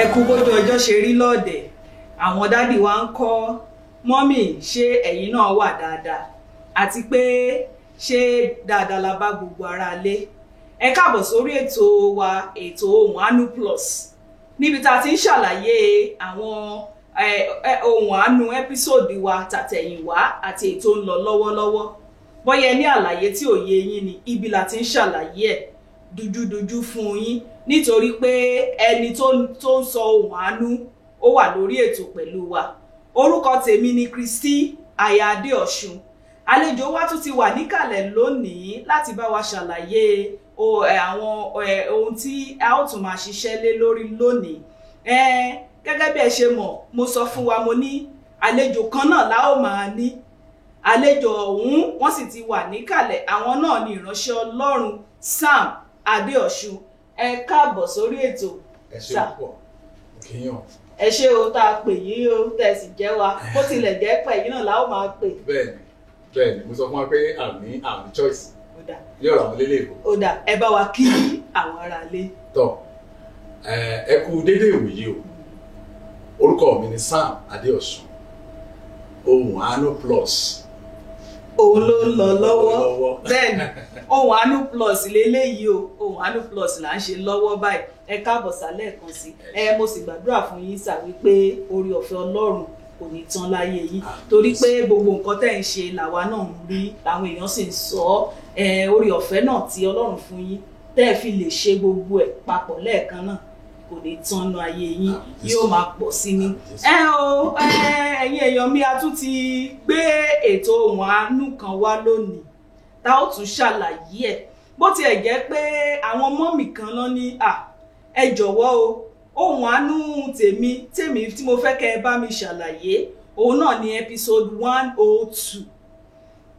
ẹ kú bójú ọjọ́ ṣe rí lọ́ọ̀dẹ̀ àwọn dádì wa ń kọ́ mọ́mì ṣé ẹ̀yin náà wà dáadáa àti pé ṣé dáadáa la bá gbogbo ara lé ẹ káàbọ̀ sórí ètò wa ètò Ohùn Àánú Plus níbi tá a ti ń ṣàlàyé àwọn Ohùn Àánú ẹ́písòdì wa tàtẹ̀yìnwá àti ètò ń lọ lọ́wọ́lọ́wọ́ bóyá ní àlàyé tí ò yé yín ni ibi la ti ń ṣàlàyé ẹ̀ dúdúdúdú fún yín nítorí pé ẹni tó ń sọ ohùn àánú ó wà lórí ètò pẹ̀lú wa orúkọ tèmi ni Kristi aya Adéọ̀ṣun àlejò wa tún ti wà níkàlẹ̀ lónìí láti bá wa ṣàlàyé àwọn ohun tí a ó tún máa ṣiṣẹ́ lé lórí lónìí gẹ́gẹ́ bí ẹ ṣe mọ̀ mo sọ fún wa mo ní àlejò kan náà la ó máa ní àlejò ọ̀hún wọ́n sì ti wà níkàlẹ̀ àwọn náà ni ìránṣẹ́ Ọlọ́run Sam Adéọ̀ṣun ẹ káàbọ̀ sórí ètò. ẹ ṣé púpọ̀ kíyàn. ẹ ṣé o tá a pè yín o tẹ́ sì jẹ́ wa bó tilẹ̀ jẹ́ pé yín náà la ó máa pè. bẹ́ẹ̀ni mo sọ fún wa pé àmì choice yóò rà wọn lélẹ̀ ìbò. ó dà ẹ bá wa kí àwọn ará lé. tọ́ ẹ kú déédéé ìwòyí o orúkọ mi ni Sam Adéọ̀ṣun Ohùn Àánú Plus òun ló ń lọ lọ́wọ́ bẹ́ẹ̀ni Ohùn Àánú Plus lélẹ́yìí o Ohùn Àánú Plus là ń ṣe lọ́wọ́ báyìí ẹ káàbọ̀ sálẹ̀ kan sí mo sì gbàdúrà fún yín sà wípé orí ọ̀fẹ́ Ọlọ́run kò ní tán láyé yín torí pé gbogbo nǹkan tẹ́ ń ṣe làwa náà ń rí làwọn èèyàn sì ń sọ orí ọ̀fẹ́ náà tí Ọlọ́run fún yín tẹ́ ẹ fi lè ṣe gbogbo ẹ̀ papọ̀ lẹ́ẹ̀kan náà kò ní tán nu ayé yín yóò máa pọ̀ sí ní. ẹ̀yin èèyàn mi a tún ti gbé ètò Ohùn Àánú kan wá lónìí tá ó tún ṣàlàyé ẹ̀ bó tiẹ̀ jẹ́ pé àwọn mọ́mì kan lọ ní ẹ jọ̀wọ́ o Ohùn Àánú tèmi tí mo fẹ́ kẹ́ ẹ bá mi ṣàlàyé òun náà ní episode 102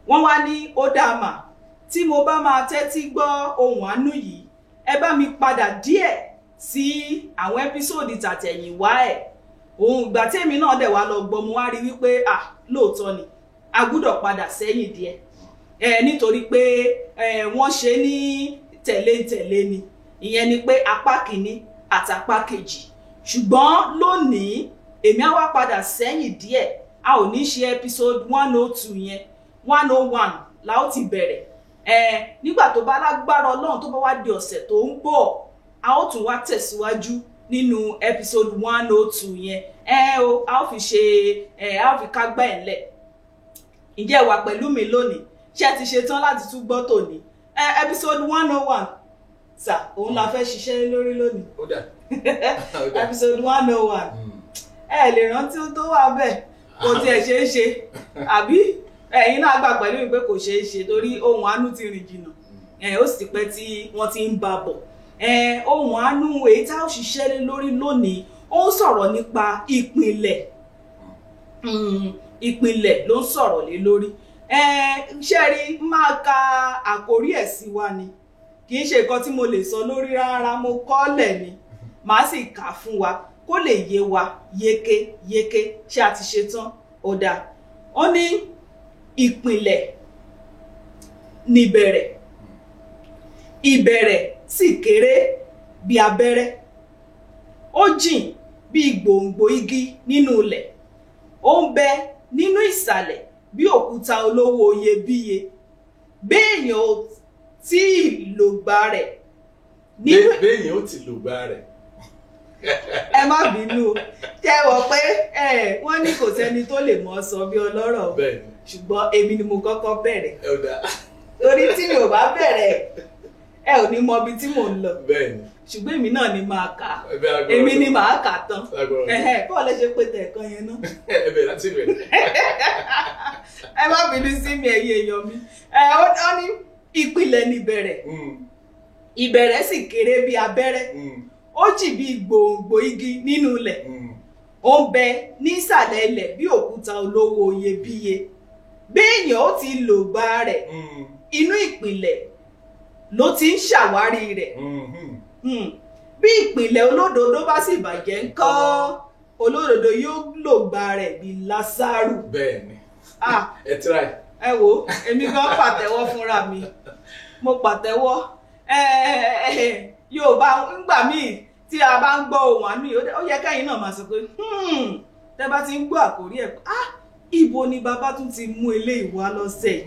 wọ́n wá ní ó dàmà tí mo bá máa tẹ́tí gbọ́ Ohùn Àánú yìí ẹ bá mi padà díẹ̀ sí àwọn ẹ́písòdì tàtẹ̀yìnwá ẹ̀ òun ìgbà tí èmi náà dẹ̀ wá lọ gbọ́ mo wá rí wípé lóòótọ́ ni a gbúdọ̀ padà sẹ́yìn díẹ̀ nítorí pé wọ́n ṣe ní tẹ̀lé ni ìyẹn ni pé apá kìíní àti apá kejì ṣùgbọ́n lónìí èmi á wá padà sẹ́yìn díẹ̀ a ò ní ṣe episode 102 yẹn 101 la ó ti bẹ̀rẹ̀ nígbà tó bá lágbára Ọlọ́run tó bá wá di ọ̀sẹ̀ tó ń bọ̀ a ó tún wá tẹ̀síwájú nínú episode 102 yẹn a ó fi ṣe a ó fi kágbá ẹ̀ ńlẹ̀ ǹjẹ́ wà pẹ̀lú mi lónìí ṣé ti ṣe tán láti tún gbọ́ tòní episode 101 sà òun la fẹ́ ṣiṣẹ́ lórí lónìí episode 101 ẹ lè rántí tó wà bẹ́ẹ̀ kò tiẹ̀ ṣeé ṣe àbí ẹ̀yin náà gbà pẹ̀lú mi pé kò ṣeé ṣe torí Ohùn Àánú ti rìn jìnnà ó sì ti pẹ́ tí wọ́n ti ń bá bọ̀ Ohùn Àánú èyí tá ó ṣiṣẹ́ lé lórí lónìí ó ń sọ̀rọ̀ nípa ìpìlẹ̀ ló ń sọ̀rọ̀ lé lórí ṣẹ́rí máa ka àkórí ẹ̀ sí wa ni kì í ṣe nǹkan tí mo lè sọ lórí rárá mo kọ́lẹ̀ ni màá sì kà fún wa kó lè yé wa yékéyéké ṣé a ti ṣe tán ó dáa ó ní ìpìlẹ̀ níbẹ̀rẹ̀ ìbẹ̀rẹ̀ sì kéré bí abẹ́rẹ́ ó jìn bí gbòǹgbò igi nínú ilẹ̀ ó ń bẹ nínú ìsàlẹ̀ bí òkúta olówó iyebíye béèyàn ò tí ì lògbà rẹ̀ béèyàn ò tí ì lògbà rẹ̀ ẹ má bínú tẹ́wọ̀ pé wọ́n ní kò sẹ́ni tó lè mọ̀ sọ bí ọlọ́rọ̀ ṣùgbọ́n èmi ni mo kọ́kọ́ bẹ̀rẹ̀ torí tí mi ò bá bẹ̀rẹ̀ ẹ ò ní mọ ibi tí mò ń lọ ṣùgbọ́n èmi náà ni máa kà èmi ni màá kà tán bọ́ọ̀ lè ṣe pé tẹ̀ẹ̀kan yẹn náà ẹ má bínú sí mi ẹ̀yin èèyàn mi ó ní ìpìlẹ̀ níbẹ̀rẹ̀ ìbẹ̀rẹ̀ sì kéré bí abẹ́rẹ́ ó jì bí gbòǹgbò igi nínú ilẹ̀ ó ń bẹ nísàlẹ̀ ilẹ̀ bí òkúta olówó iyebíye béèyàn ó ti lògbà rẹ̀ inú ìpìlẹ̀ ló ti ń ṣàwárí rẹ̀ bí ìpìlẹ̀ olódodo bá sì bàjẹ́ ńkọ́ olódodo yóò lògbà rẹ̀ bí Lásárù. bẹ́ẹ̀ni ẹ try. ẹ wo èmi gan pàtẹ́wọ́ fúnra mi mo pàtẹ́wọ́ Yorùbá ńgbà míì tí a bá ń gbọ́ ohun àánú yìí ó yẹ káyìn náà máa sọ pé tẹ́ bá ti ń gbọ́ àkórí ẹ̀ ibo ni bàbá tún ti mú eléyìí wá lọ́sẹ̀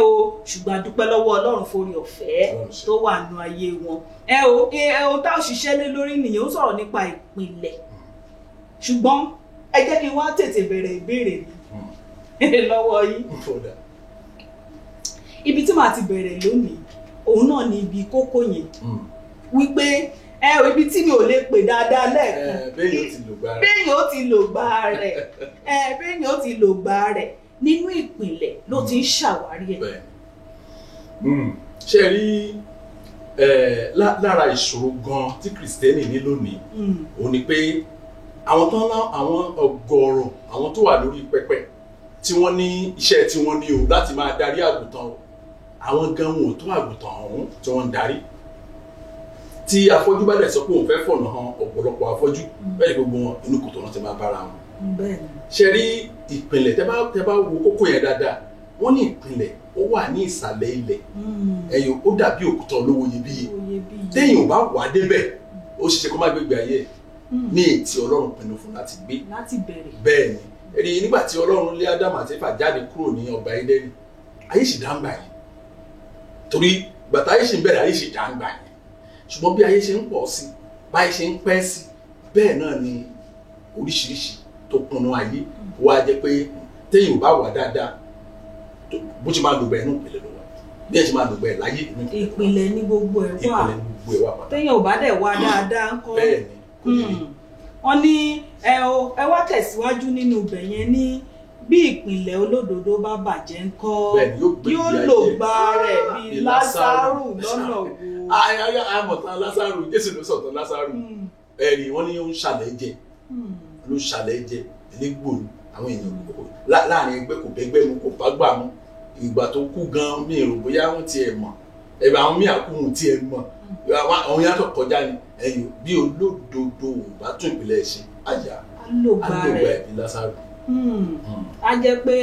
o ṣùgbọ́n a dúpẹ́ lọ́wọ́ Ọlọ́run forí ọ̀fẹ́ tó wà nù ayé wọn o tá ò ṣiṣẹ́ lé lórí nìyẹn ó sọ̀rọ̀ nípa ìpìlẹ̀ ṣùgbọ́n ẹ jẹ́ kí n wá tètè bẹ̀rẹ̀ ìbéèrè mi lọ́wọ́ yín ibi tí màá ti bẹ̀rẹ̀ lónìí òun náà ni ibi kókó yẹn wípé ibi tí mi ò lè pè dáadáa lẹ́ẹ̀kan béèyàn ó ti lò gbà rẹ̀ nínú ìpìlẹ̀ ló ti ń ṣàwárí ẹ̀. ṣe rí lára ìṣòro gan tí kìrìsìtẹ́nì ní lónìí òun ni pé àwọn ọ̀gọ̀rọ̀ àwọn tó wà lórí pẹpẹ tí wọ́n ní iṣẹ́ tí wọ́n ní o láti máa darí àgùntàn o àwọn gan wọn ò tó àgùntàn ọ̀hún tí wọ́n ń darí tí afọ́jú bá dẹ̀ sọ pé òun fẹ́ fọ̀nà hàn ọ̀pọ̀lọpọ̀ afọ́jú bẹ́ẹ̀ gbogbo wọn inú kòtò náà ti máa bára wọn. ṣe rí ìpìlẹ̀ tẹ́ bá wo kókó yẹn dáadáa wọ́n ní ìpìlẹ̀ ó wà ní ìsàlẹ̀ ilẹ̀ ẹ̀yìn ó dàbí òkúta olówó iyebíye téèyàn bá wà débẹ̀ ó ṣiṣẹ́ kó má gbégbé ayé ní ètí Ọlọ́run pinnu fún láti gbé bẹ́ẹ̀ ni ẹ̀rí nígbà tí Ọlọ́run lé Ádámù àti Éfà jáde kúrò ní ọgbà Édẹ́nì ayé sì dá ń gbà yẹn torí bàtà ayé sì ń bẹ̀rẹ̀ ayé sì dá ń gbà yẹn ṣùgbọ́n bí ayé ṣe ń pọ̀ sí báyé ṣe ń pẹ́ sí bẹ́ẹ̀ náà ni oríṣiríṣi tó kúnnú ayé wá jẹ́ pé téèyàn ò bá wà dáadáa bó ṣe máa lò bẹ́ẹ̀ náà ìpìlẹ̀ ló wà bí ẹ ṣe máa lò bẹ́ẹ̀ láyé ìpìlẹ̀ ní gbogbo ẹ̀ wà téèyàn ò bá dẹ̀ wá dáadáa ń kọ́ bẹ́ẹ̀ ni wọ́n ní ẹ wá tẹ̀síwájú nínú ibẹ̀ yẹn ní bí ìpìlẹ̀ olódodo bá bàjẹ́ ń kọ́ yóò lò gbà rẹ̀ bíi Lásárù lọ́nà wo. àmọ̀tán Lásárù Jésù ló sọ̀tàn Lásárù ẹ̀rí wọ́n ní ó ń ṣàlẹ̀ jẹ ló ń ṣàlẹ̀ jẹ elégbò ni àwọn èèyàn láàrin ẹgbẹ́ kò bẹ́gbẹ́ mu kò bá gbà mu ìgbà tó kú gan mi rò bóyá wọ́n tiẹ̀ mọ̀ àwọn míì àkúhùn tiẹ̀ mọ̀ àwọn yàtọ̀ kọjá ni ẹ̀yìn bí olódodo ò bá tún ìpìlẹ̀ ṣe àyà alógbà ẹ̀bí Lásárù. a jẹ́ pé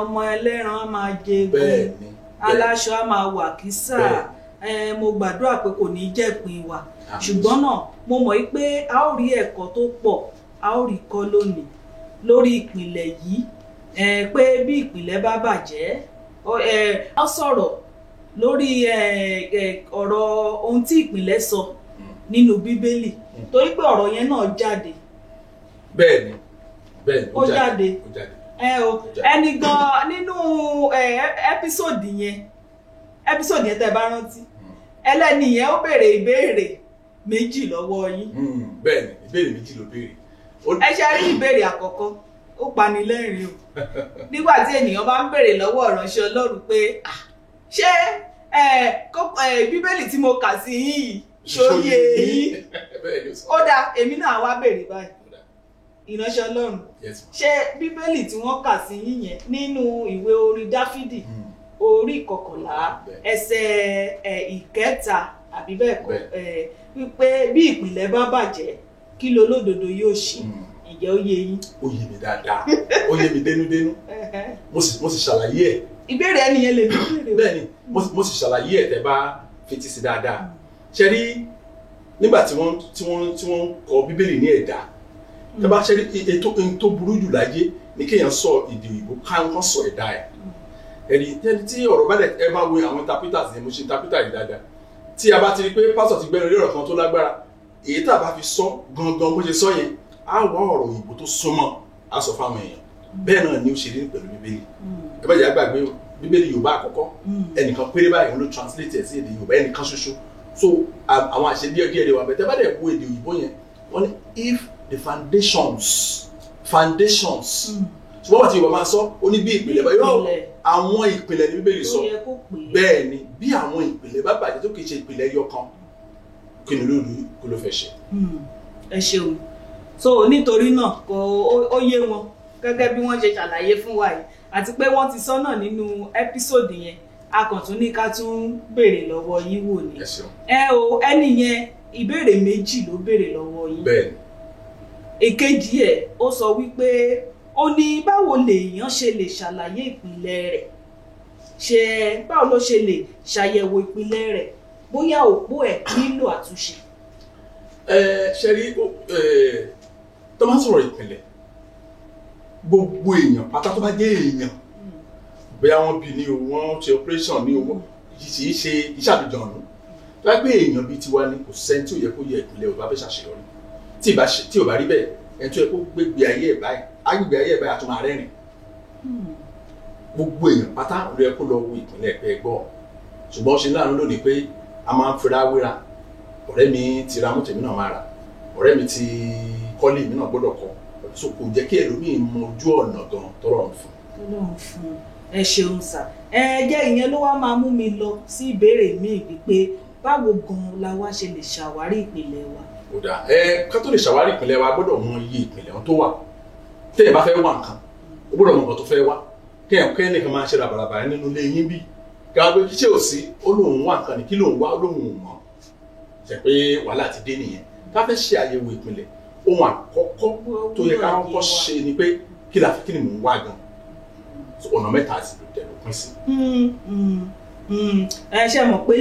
ọmọ ẹlẹ́ran á máa jẹ egun aláṣọ á máa wà kísà mo gbàdúrà pé kò ní jẹ̀pin wa ṣùgbọ́n náà mo mọ̀ pé a ó rí ẹ̀kọ́ tó pọ̀ a ó rí kọ́ lónìí lórí ìpìlẹ̀ yìí pé bí ìpìlẹ̀ bá bàjẹ́ a sọ̀rọ̀ lórí ọ̀rọ̀ ohun tí ìpìlẹ̀ sọ nínú Bíbélì torí pé ọ̀rọ̀ yẹn náà jáde. bẹ́ẹ̀ni ó jáde ẹni gan nínú ẹ́písòdì yẹn tẹ́ bá rántí ẹlẹ́ni yẹn ó béèrè ìbéèrè méjì lọ́wọ́ yín. bẹ́ẹ̀ni ìbéèrè méjì ló béèrè. ẹ ṣe rí ìbéèrè àkọ́kọ́ ó pani lẹ́rìn o nígbà tí ènìyàn bá ń béèrè lọ́wọ́ ìránṣẹ́ Ọlọ́run pé ṣé Bíbélì tí mo kà sí yìí ṣòye yìí ó dáa èmi náà wá béèrè báyìí ìránṣẹ́ Ọlọ́run ṣé Bíbélì tí wọ́n kà sí yìí yẹn nínú ìwé orin Dáfídì orí 11 ẹsẹ̀ 3 àbí bẹ́ẹ̀ kọ́ wípé bí ìpìlẹ̀ bá bàjẹ́ kí lolódodo yóò ṣe ìjẹ́ ó yé yín. ó yé mi dáadáa ó yé mi dénúdénú mo sì ṣàlàyé ẹ̀. ìbéèrè ẹni yẹn lè béèrè. bẹ́ẹ̀ni mo sì ṣàlàyé ẹ̀ tẹ́ bá fetí sí dáadáa ṣe rí nígbà tí wọ́n kọ Bíbélì ní ẹ̀dá tẹ́ bá ṣe rí ètò tó burú jù láyé ní kéèyàn sọ èdè òyìnbó káwọn sọ ẹ̀dá ẹ̀ ẹ̀rí tí ọ̀rọ̀ bá dẹ̀ ẹ bá wo àwọn interpreters yẹn mo ṣe interpreter yìí dáadáa tí a bá ti rí pé pásítọ̀ ti gbẹ́nu lé ọ̀rọ̀ kan tó lágbára èyí tá a bá fi sọ gangan bó ṣe sọ yẹn á wá ọ̀rọ̀ òyìnbó tó súnmọ́ á sọ fáwọn èèyàn bẹ́ẹ̀ náà ni ó ṣe rí pẹ̀lú Bíbélì ẹ bá jẹ́ àgbàgbé Bíbélì Yorùbá àkọ́kọ́ ẹnìkan péré báyìí ló translate ẹ̀ sí èdè Yorùbá ẹnìkan ṣoṣo so àwọn àṣẹ díẹ̀ lè wà bẹ́ẹ̀ tẹ́ bá dẹ̀ wo èdè òyìnbó yẹn wọ́n ní if the foundations ṣùgbọ́n wọ́n ti Yorùbá máa sọ ó ní bí ìpìlẹ̀ bá yóò àwọn ìpìlẹ̀ ní Bíbélì sọ bẹ́ẹ̀ ni bí àwọn ìpìlẹ̀ bá bàjẹ́ tó kìí ṣe ìpìlẹ̀ ẹyọ kan kí ni lóru kó ló fẹ́ ṣe. ẹ ṣeun so nítorí náà ó yé wọn gẹ́gẹ́ bí wọ́n ṣe ṣàlàyé fún wa yìí àti pé wọ́n ti sọ náà nínú ẹ́písòdì yẹn a kàn tún ní ká tún béèrè lọ́wọ́ yín wò ni. ẹni yẹn ìbéèrè méjì ló béèrè lọ́wọ́ yín. bẹ́ẹ̀ni. èkejì ẹ̀ ó sọ wípé ó ní báwo lèèyàn ṣe lè ṣàlàyé ìpìlẹ̀ rẹ̀ báwo ló ṣe lè ṣàyẹ̀wò ìpìlẹ̀ rẹ̀ bóyá òpó ẹ̀ nílò àtúnṣe. ṣe rí tó máa ń sọ̀rọ̀ ìpìlẹ̀ gbogbo èèyàn pátá tó bá jẹ́ èèyàn bóyá wọ́n bí ní o wọ́n ṣe operation ní owó kì í ṣe iṣẹ́ àbíjọ ọ̀nà tó bá gbé èèyàn bíi tiwa ni kò sẹ́ni tí ò yẹ kó yẹ ìpìlẹ̀ ò bá fẹ́ ṣàṣeyọrí tí ò bá rí bẹ́ẹ̀ ẹni tó yẹ kó gbégbé ayé ẹ̀ báyìí agbègbè ayé ẹ̀ báyìí àtúmọ̀ arẹ́rìn gbogbo èèyàn pátá ló yẹ kó lọ wo ìpìlẹ̀ ẹ̀pẹ́ gbọ́ ṣùgbọ́n ṣe láàánú lónìí pé a máa ń fira wéra ọ̀rẹ́ mi ti ra mọ́tò mi náà máa rà ọ̀rẹ́ mi ti kọ́lé mi náà gbọ́dọ̀ kọ́ so kò jẹ́ kí ẹlòmíì mọ ojú ọ̀nà gan tọrọ fún. Ọlọ́run fún ẹ ṣeun sà ẹ jẹ́ ìyẹn ló wá máa mú mi lọ sí ìbéèrè mi wípé báwo gan la wá ṣe lè ṣàwárí ìpìlẹ̀ wa. ó dà ká tó lè ṣàwárí ìpìlẹ̀ wa gbọ́dọ̀ mọ iye ìpìlẹ̀ wọn tó wà téèyàn bá fẹ́ wá nǹkan ó gbọ́dọ̀ mọ nǹkan tó fẹ́ wá kéèyàn nìkan máa ṣe ràbàràbà nínú ilé yín bí káwá pé kí ṣé ò sí ó lóun wá nǹkan ní kí lóun wá ó lóun ò mọ̀ ṣe pé wàhálà ti dé nìyẹn ká fẹ́ ṣe àyẹ̀wò ìpìlẹ̀ ohun àkọ́kọ́ tó yẹ ká kọ́kọ́ ṣe ni pé kí ni mò ń wá gan ọ̀nà mẹ́ta sì ló tẹ̀ ló pín sí. ẹ ṣe mọ̀ pé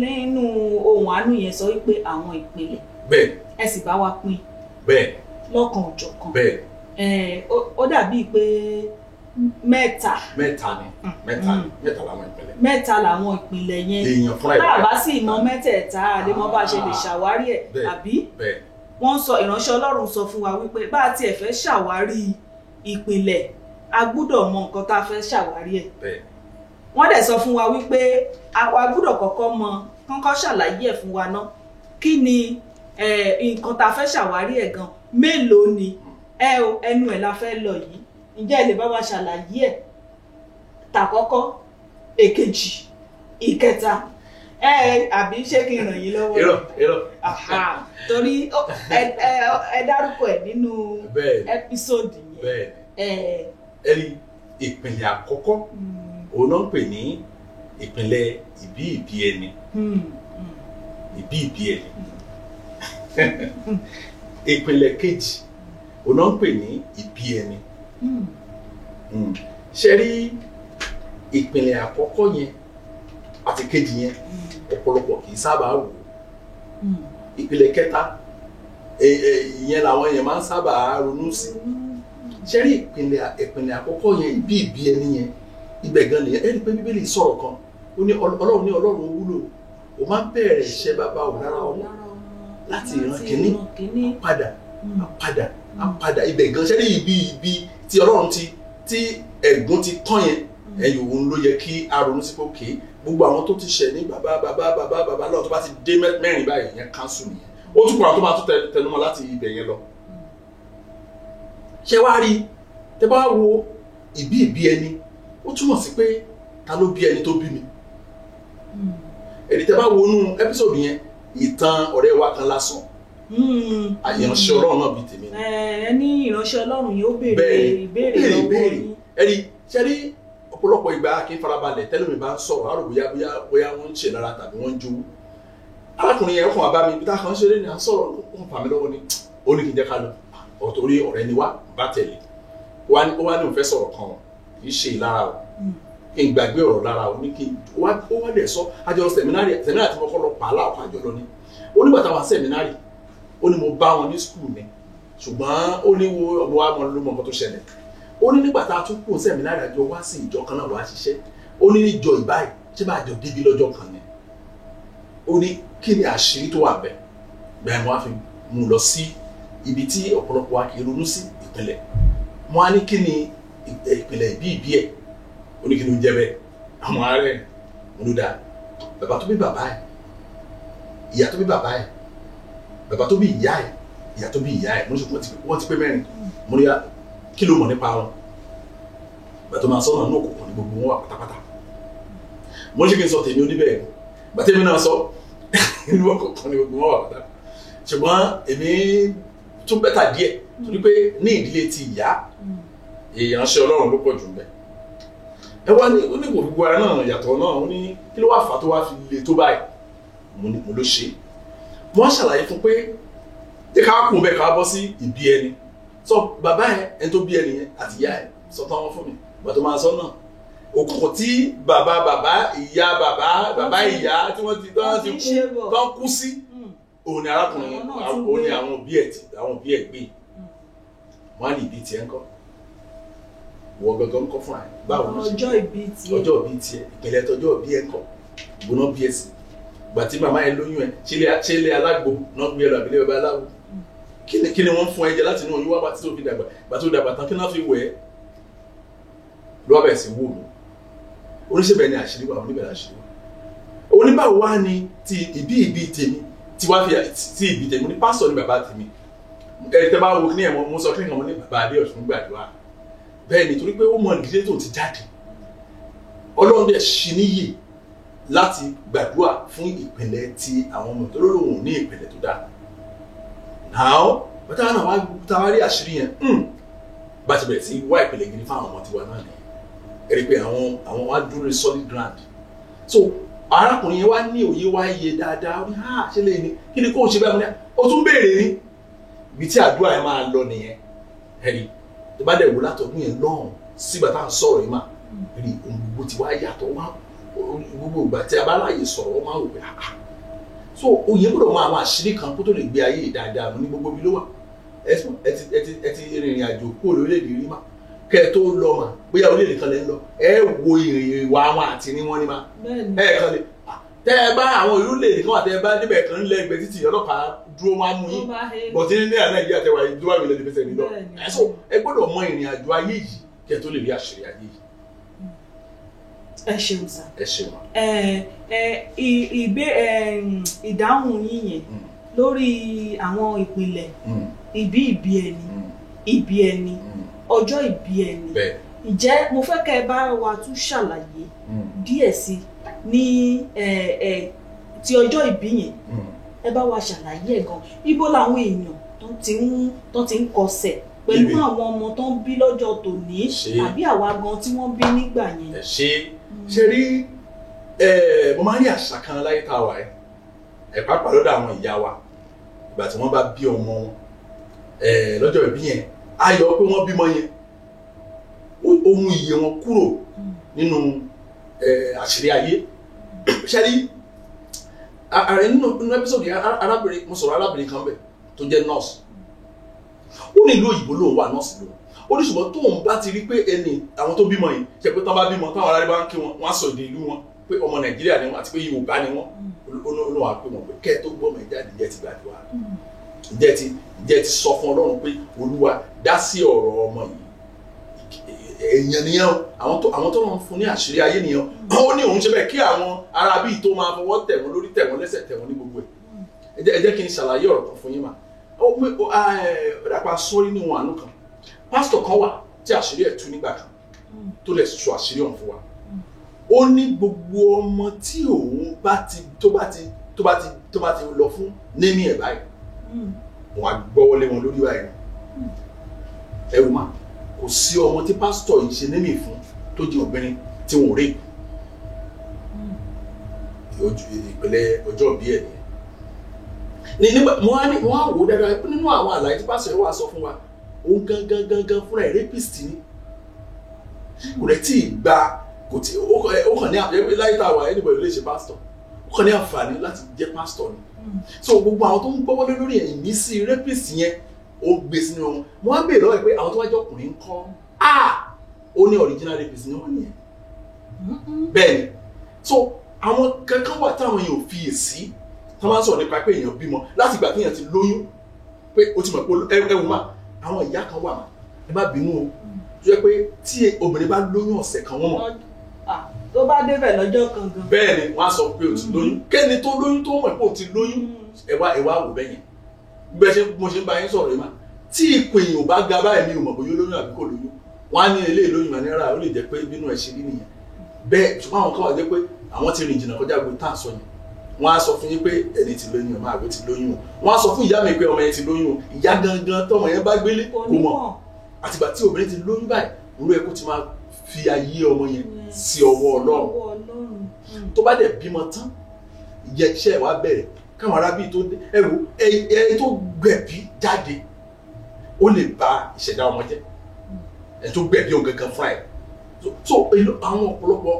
nínú ohun àánú yẹn sọ wípé àwọn ìpìlẹ̀ bẹ́ẹ̀ ẹ sì bá wa pín bẹ́ẹ̀ lọ́kan òjọ̀kan bẹ́ẹ̀ ó dàbí pé mẹ́ta làwọn ìpìlẹ̀. mẹ́ta làwọn ìpìlẹ̀ yẹn èèyàn fúnra tá a bá sì mọ mẹ́tẹ̀ẹ̀ta àdémọ́ bá ṣe lè ṣàwárí ẹ̀ àbí wọ́n sọ ìránṣẹ́ Ọlọ́run sọ fún wa wípé bá a tiẹ̀ fẹ́ ṣàwárí ìpìlẹ̀ a gbúdọ̀ mọ nǹkan tá a fẹ́ ṣàwárí ẹ̀ wọ́n dẹ̀ sọ fún wa wípé a gbúdọ̀ kọ́kọ́ ṣàlàyé ẹ̀ fún wa ná kí ni nǹkan tá a fẹ́ ṣàwárí ẹ̀ gan mélòó ni ẹnu ẹ̀ la fẹ́ lọ yìí ǹjẹ́ ẹ lè bá wa ṣàlàyé ẹ̀ tàkọ́kọ́ èkejì ìkẹta àbí ṣé kí n ràn yín lọ́wọ́. irọ́. torí ẹ dárúkọ ẹ̀ nínú ẹ́písòdì yẹn. ẹ̀rí ìpìlẹ̀ àkọ́kọ́ òun náà ń pè ní ìpìlẹ̀ ìbí ẹni ìbí ẹni ìpìlẹ̀ kejì òun náà ń pè ní ìbí ẹni ṣe rí ìpìlẹ̀ àkọ́kọ́ yẹn àti kejì yẹn ọ̀pọ̀lọpọ̀ kì í sábà wò ìpìlẹ̀ kẹta ìyẹn làwọn èèyàn máa ń sábà ronú sí ṣe rí ìpìlẹ̀ àkọ́kọ́ yẹn ìbí ẹni yẹn ibẹ̀ gan nìyẹn ẹni pé Bíbélì sọ̀rọ̀ kan ó ní Ọlọ́run wúlò ó máa ń bẹ̀rẹ̀ iṣẹ́ bàbá ò lára ọmọ láti ìran kìíní padà ibẹ̀ gan ṣe rí ibi tí Ọlọ́run tí ẹ̀gún ti tán yẹn ẹ̀yìn òun ló yẹ kí a ronú sí pé gbogbo àwọn tó ti ṣẹ̀ ní bàbá náà tó bá ti dé mẹ́rin báyìí yẹn káńsù nìyẹn ó tún kúrò tó máa tún tẹnumọ́ láti ibẹ̀ yẹn lọ. ṣé wàá rí tẹ bá wo ìbí ẹni ó túmọ̀ sí pé ta ló bí ẹni tó bí mi. ẹni tẹ bá wo inú ẹ́písòdù yẹn ìtàn ọ̀rẹ́ wa kan lásán ìránṣẹ́ Ọlọ́run náà bíi tèmi. ẹ ní ìránṣẹ́ Ọlọ́run yóò béèrè ìbéèrè lọ́wọ́ yín. ẹni ṣe rí ọ̀pọ̀lọpọ̀ ìgbà kí n farabalẹ̀ tẹ́lẹ̀mí bá ń sọ̀rọ̀ àrò bóyá wọ́n ń ṣe lára tàbí wọ́n ń jowú. arákùnrin yẹn ọkùnrin àbá mi ibi tá a kàn ṣeré ni à ń sọ̀rọ̀ ń fà mí lọ́wọ́ ni ó ní kí n jẹ́ ká lọ ọ̀tọ̀rí ọ̀rẹ́ ni wá bá tẹ̀lé ó wá ní òun fẹ́ sọ̀rọ̀ kan kì í ṣe ìlara o kí n gbàgbé ọ̀rọ̀ lára o ní kí ó wá dẹ̀ sọ àjọ sẹ̀mínárì tí mo kọ́ lọ pàálà ọ̀kan àjọ lọ ní ó nígbà táwọn sẹ̀mínárì ó ní mo bá wọn ní skul ni ṣùgbọ́n ó ní wo ọmọ wa mọ ló mọ nǹkan tó ṣẹlẹ̀ ó ní nígbà tá a tún kó sẹ́mínárì àjọ wá sí ìjọ kan náà wá ṣiṣẹ́ ó ní níjọ ìbáyìí ṣé bá jọ débi lọ́jọ́ kan ni ó ní kí ni àṣírí tó wà bẹ́ẹ̀ bẹ́ẹ̀ mo á fi mú lọ sí ibi tí ọ̀pọ̀lọpọ̀ wa kì í ronú sí ìpìlẹ̀ mo á ní kí ni ìpìlẹ̀ ìbí ẹ̀ ó ní kí ló ń jẹ́ bẹ́ẹ̀ àwọn ará ẹ̀ mo ló dáa bàbá tó bí bàbá ẹ̀ ìyá tó bí bàbá ẹ̀ bàbá tó bí ìyá ẹ̀ ìyá tó bí ìyá ẹ̀ mo ní sọ wọ́n ti pé mẹ́rin mo ní kí ló mọ̀ nípa wọn bàtọ́ máa sọ́nà ní òkùnkùn ní gbogbo wọn wà pátápátá mo ní ṣe kí n sọ tèmi oníbẹ̀ bàtẹ́mi náà sọ inú òkùnkùn ní gbogbo wọn wà pátá ṣùgbọ́n èmi tún bẹ́tà díẹ̀ torí pé ní ìdílé ti ìyá ìránṣẹ́ Ọlọ́run ló pọ̀ jù ń bẹ̀ ẹ wá ní onígbò gbogbo ara náà yàtọ̀ náà ó ní kí ló wà fà tó wá fi le tó báyìí mo ló ṣe mo wá ṣàlàyé fún pé tí ká kún bẹ́ẹ̀ ká bọ́ sí ìbí ẹni sọ bàbá ẹ ẹni tó bí ẹni yẹn àti ìyá ẹ sọ tán wọn fún mi ìgbà tó máa sọ náà òkùnkùn tí bàbá ìyá bàbá ìyá tí wọ́n ti tán kú sí òun ni arákùnrin òun ni àwọn òbí ẹ̀ gbé wọn á ní ìbí tiẹ̀ ńkọ́ wọ gangan ńkọ́ fúnra ẹ̀ báwo ló ṣe ọjọ́ ìbí tiẹ̀ ìpínlẹ̀ tọjọ́ ìbí ẹ̀ ńkọ́ gbóná bí ẹ̀ sí gbà tí màmá ẹ̀ lóyún ẹ̀ ṣe ilé alágbo náà gbé ẹ lọ àbílẹ̀ bàbá aláwo kí ni wọ́n fún ẹ jẹ láti inú oyún wá bá tí tó fi dàgbà gbà tó dàgbà tán kí náà fi wẹ̀ ẹ́ ló wá bẹ̀ sí wò mí oníṣẹ́bẹ̀ ni àṣírí wa oníbẹ̀rẹ̀ àṣírí wa oníbàwọ̀ wá ní ti ìbí tèmi tí wá fi ti ìbí tèmi ní pásítọ̀ ní bàbá tèmi ẹni tẹ́ bá wo ní ẹ̀mọ́ mo sọ kí nǹkan ní bàbá Adéọ̀ṣun gbàdúrà bẹ́ẹ̀ ni torí pé ó mọ ìdílé tó ti jáde Ọlọ́run dẹ̀ ṣí níyì láti gbàdúrà fún ìpìlẹ̀ ti àwọn ọmọ tó lóhùn ní ìpìlẹ̀ tó dáa now bàtà náà wá táwa rí àṣírí yẹn bá ti bẹ̀rẹ̀ sí wá ìpìlẹ̀ gidi fáwọn ọmọ tiwa náà nìyẹn ẹ̀rí pé àwọn wá dúró solid ground so arákùnrin yẹn wá ní òye wá yé dáadáa ó ní ṣe lè ní kí ni kó o ṣe báyìí mo ní o tún béèrè ní ibi tí àdúrà yẹn máa lọ nìyẹn ẹ̀rí tó bá dẹ̀ wò látọ̀dún yẹn lọ́hùn sígbà tá à ń sọ̀rọ̀ yìí mà rí ohun gbogbo ti wá yàtọ̀ wá gbogbo ìgbà tí a bá láàyè sọ̀rọ̀ ó máa wò pé so òye gbọ́dọ̀ mọ àwọn àṣírí kan kó tó lè gbé ayé dáadáa ní gbogbo ibi ló wà ẹ ti rìnrìn àjò kúrò lórílẹ̀-èdè rí mà kẹ́ ẹ tó lọ mà bóyá orílẹ̀-èdè kan lẹ́ ń lọ ẹ wo ìwà wọn àti ní wọ́n ní mà ẹ kan lè tẹ́ ẹ bá àwọn orílẹ̀-èdè kan wà tẹ́ ẹ bá níbẹ̀ kan lẹ́ ẹgbẹ́ títì ọlọ́pàá dúró wọn á mú yín bọ̀tí ní Nàìjíríà tẹ́wà ìjọba ìlẹ̀ lè fẹsẹ̀ nílọ ẹ gbọ́dọ̀ mọ ìrìn àjò ayé yìí kẹ́ ẹ tó lè rí àṣírí ayé yìí. ẹ ṣeun sá. ẹ ṣeun. ìdáhùn yín yẹn lórí àwọn ìpìlẹ̀ ìbí ẹni ọjọ́ ìbí ẹni ǹjẹ́ mo fẹ́ kẹ́ ẹ bá wa tún ṣàlàyé díẹ̀ sí ní ti ọjọ́ ìbí yẹn ẹ bá wa ṣàlàyé ẹ̀ gan ibo làwọn èèyàn tó ti ń kọsẹ̀ pẹ̀lú àwọn ọmọ tó ń bí lọ́jọ́ tòní àbí àwa gan tí wọ́n bí nígbà yẹn. ṣe rí mo máa ń rí àṣà kan láyé tá a wà ẹ pàápàá lọ́dọ̀ àwọn ìyá wa ìgbà tí wọ́n bá bí ọmọ wọn lọ́jọ́ ìbí yẹn ayọ̀ pé wọ́n bímọ yẹn ó mú iye wọn kúrò nínú àṣírí ayé ṣẹ́rí ààrẹ nínú ẹ́písọ̀dì arábìnrin mo sọ̀rọ̀ arábìnrin kan bẹ̀ tó jẹ́ nọ́ọ̀sì ó ní ìlú òyìnbó lòun wà nọ́ọ̀sì lòun ó ní ṣùgbọ́n tóun bá ti rí pé àwọn tó bímọ yìí ṣe pé tán bá bímọ táwọn aráàlú bá ń kí wọn wọ́n á sọ èdè ìlú wọn pé ọmọ Nàìjíríà ni wọn àti pé Yorùbá ni wọn olóhùn àpè wọn pé kẹ́ ẹ tó gbọ́mọ ìjáde jẹ́ ti gbàdúrà ǹjẹ́ ti sọ fún Ọlọ́run pé Olúwa dá sí ọ̀rọ̀ ọmọ yìí èèyàn nìyẹn àwọn tó ń fún ní àṣírí ayé nìyẹn ó ní òun ṣe bẹ́ẹ̀ kí àwọn ará bíi tó máa fọwọ́ tẹ̀ wọ́n lórí tẹ̀ wọ́n lẹ́sẹ̀ tẹ̀ wọ́n ní gbogbo ẹ̀ ẹ jẹ́ kí n ṣàlàyé ọ̀rọ̀ kan fún yín mà ó dàpọ̀ sórí ní wọn àánú kan pásítọ̀ kan wà tí àṣírí ẹ̀ tú nígbà kan tó lè sọ àṣírí ọ̀hún fún wa ó ní gbogbo ọmọ tí òun tó bá ti lọ fún némí ẹ̀ báyìí wọn á gbọ́wọ́lé wọn lórí báyìí ẹrù mà kò sí ọmọ tí pásítọ̀ yìí ṣe némì fún tó jẹ́ obìnrin tí wọn ò rí ìpìlẹ̀ ọjọ́ ìbí ẹ̀ nìyẹn nígbà wọ́n á wò dáadáa nínú àwọn àlàyé tí pásítọ̀ yìí wà sọ fún wa òun gangan fúnra ẹ̀ rapist ni kò rẹ̀ tí ì gba kò tí ó kàn ní àfẹ́ láyé tá a wà ẹnìbọ̀ ló lè ṣe pásítọ̀ ó kàn ní àǹfààní láti jẹ́ pásítọ̀ ni so gbogbo àwọn tó ń gbọ́wọ́lé lórí ìmísí rapist yẹn ó gbé sínú wọn wọn á béèrè lọ́wọ́ pé àwọn tó wájú ọkùnrin ń kọ́ ó ní original rapist ni wọ́n nìyẹn bẹ́ẹ̀ ni so àwọn kankan wà táwọn èèyàn ò fiyèsí tí wọ́n máa ń sọ̀rọ̀ nípa pé èèyàn bímọ láti ìgbà téèyàn ti lóyún pé ó ti mọ̀ pé ẹ̀wù mà àwọn ìyá kan wà mà ẹ má bínú o tó yẹ pé tí obìnrin bá lóyún ọ̀sẹ̀ kan wọ́n mọ̀ tó bá débẹ̀ lọ́jọ́ kan gan. bẹ́ẹ̀ ni wọ́n á sọ pé o ti lóyún kẹ́ni tó lóyún tó mọ̀ pé o ti lóyún ẹ wá wò bẹ́yẹn bẹ́ẹ̀ ṣe mo ṣe ń bá yín sọ̀rọ̀ yìí mà tí ipò èèyàn bá ga báyìí mi ò mọ̀ bóyá lóyún àbí kò lóyún wọ́n á ní ilé ìlóyún àníra ó lè jẹ́ pé bínú ẹ̀ ṣe rí nìyẹn bẹ́ẹ̀ ṣùgbọ́n àwọn kan wà jẹ́ pé àwọn ti rìn jìnnà kọjá gbé tá à ń sọ yẹn wọ́n á sọ fún yín pé ẹni ti lóyún ọmọ àgbẹ̀ ti lóyún wọ́n á sọ fún ìyá mi pé ọmọ yẹn ti lóyún ìyá gangan tọmọ yẹn bá gbélé kò mọ̀ àtìgbà tí obìnrin ti lóyún báyìí òun ẹ̀kọ́ ti máa fi ayé ọmọ yẹn sí ọwọ́ Ọlọ́run tó bá dẹ̀ bímọ tán ìyẹ iṣẹ́ wa bẹ̀rẹ̀ káwọn arábí tó dé ẹ̀rù ẹni tó gbẹ̀bí jáde ó lè ba ìṣẹ̀dá ọmọ jẹ́ ẹni tó gbẹ̀bí òun gangan fún ẹ̀ so àwọn ọ̀pọ̀lọpọ̀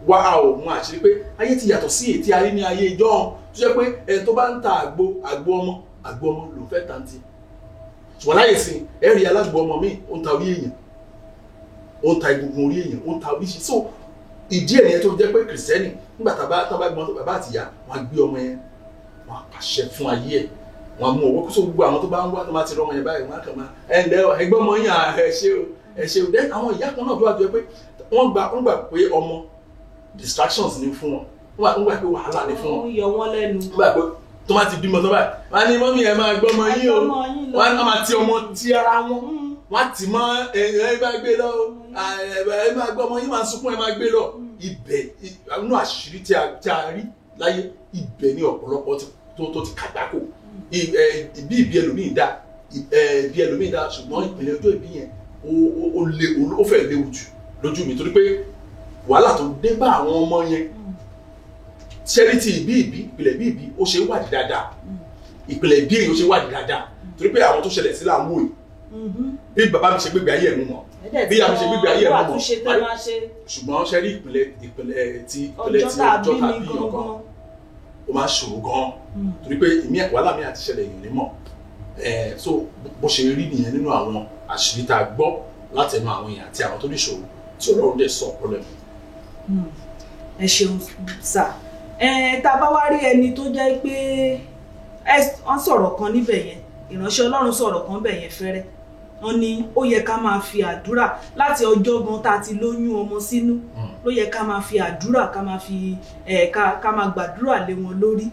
wá a ò mú àṣírí pé ayé ti yàtọ̀ sí èyí tí a rí ní ayé ìjọ tó jẹ́ pé ẹni tó bá ń ta àgbo ọmọ ló fẹ́ tàǹtì ṣùgbọ́n láyè sí ẹ̀rí alágbo ọmọ mi ó ń ta orí èèyàn ó ń ta egungun orí èèyàn ó ń ta oríṣi so ìdí ẹ̀yẹn tó jẹ́ pé kìrìsìtẹ́nì nígbà tá a bá gbọ́n tó bàbá àtìyá wọn á gbé ọmọ yẹn wọn á pàṣẹ fún ayé ẹ̀ wọn á mú owó kó so gbogbo àwọn tó bá ń wá tó bá ti rọ ọmọ yẹn báyìí wọn á kàn máa ẹgbẹ́ ọmọ yẹn ẹ ṣe o then àwọn ìyá kan náà tó wà tó yẹ pé wọ́n gbà pé ọmọ distractions ni fún wọn wọ́n gbà pé wàhálà ni fún wọn yọ wọ́n lẹ́nu wọ́n gbà pé tó máa ti bímọ tó báyìí wọ́n á ní mọ́mí ẹ máa gbọ́ ọmọ yín o wọ́n á máa ti ọmọ ti ara wọn wọ́n á ti mọ́ ẹ máa gbé lọ ẹ máa gbọ́ ọmọ yín máa sunkún ẹ máa gbé lọ ibẹ̀ inú àṣírí tí a rí láyé ibẹ̀ ní ọ̀pọ̀lọpọ̀ tó ti kàgbákò ìbí ẹlòmíì dá ìbí ẹlòmíì dá ṣùgbọ́n ìpìlẹ̀ ọjọ́ ìbí yẹn ó fẹ́ léwu jù lójú mi torí pé wàhálà tó dé bá àwọn ọmọ yẹn charity ìpìlẹ̀ ìbí ó ṣe wádìí dáadáa ìpìlẹ̀ ìbí èyí ó ṣe wádìí dáadáa torí pé àwọn tó ṣẹlẹ̀ sí là ń wò yìí bí bàbá mi ṣe gbégbé ayé ẹ̀ mú mọ́ bí ìyá mi ṣe gbégbé ayé ẹ̀ mú mọ́ ṣùgbọ́n ṣe rí ìpìlẹ̀ tí ọjọ́ tàbí yàn gan ó máa ṣòro gan torí pé wàhálà mi àti ṣẹlẹ̀ yìí ní mọ̀ so bó ṣe rí nìyẹn nínú àwọn àṣírí tá a gbọ́ látẹnu àwọn èèyàn àti àwọn tó ní ìṣòro tí Ọlọ́run dẹ̀ sọ problem. ẹ ṣeun sà tá a bá wá rí ẹni tó jẹ́ pé wọ́n sọ̀rọ̀ kan níbẹ̀ yẹn ìránṣẹ́ Ọlọ́run sọ̀rọ̀ kan bẹ̀ yẹn fẹ́rẹ́ wọ́n ní ó yẹ ká máa fi àdúrà láti ọjọ́ gan tá a ti lóyún ọmọ sínú ló yẹ ká máa fi àdúrà ká máa fi ká máa gbàdúrà lé wọn lórí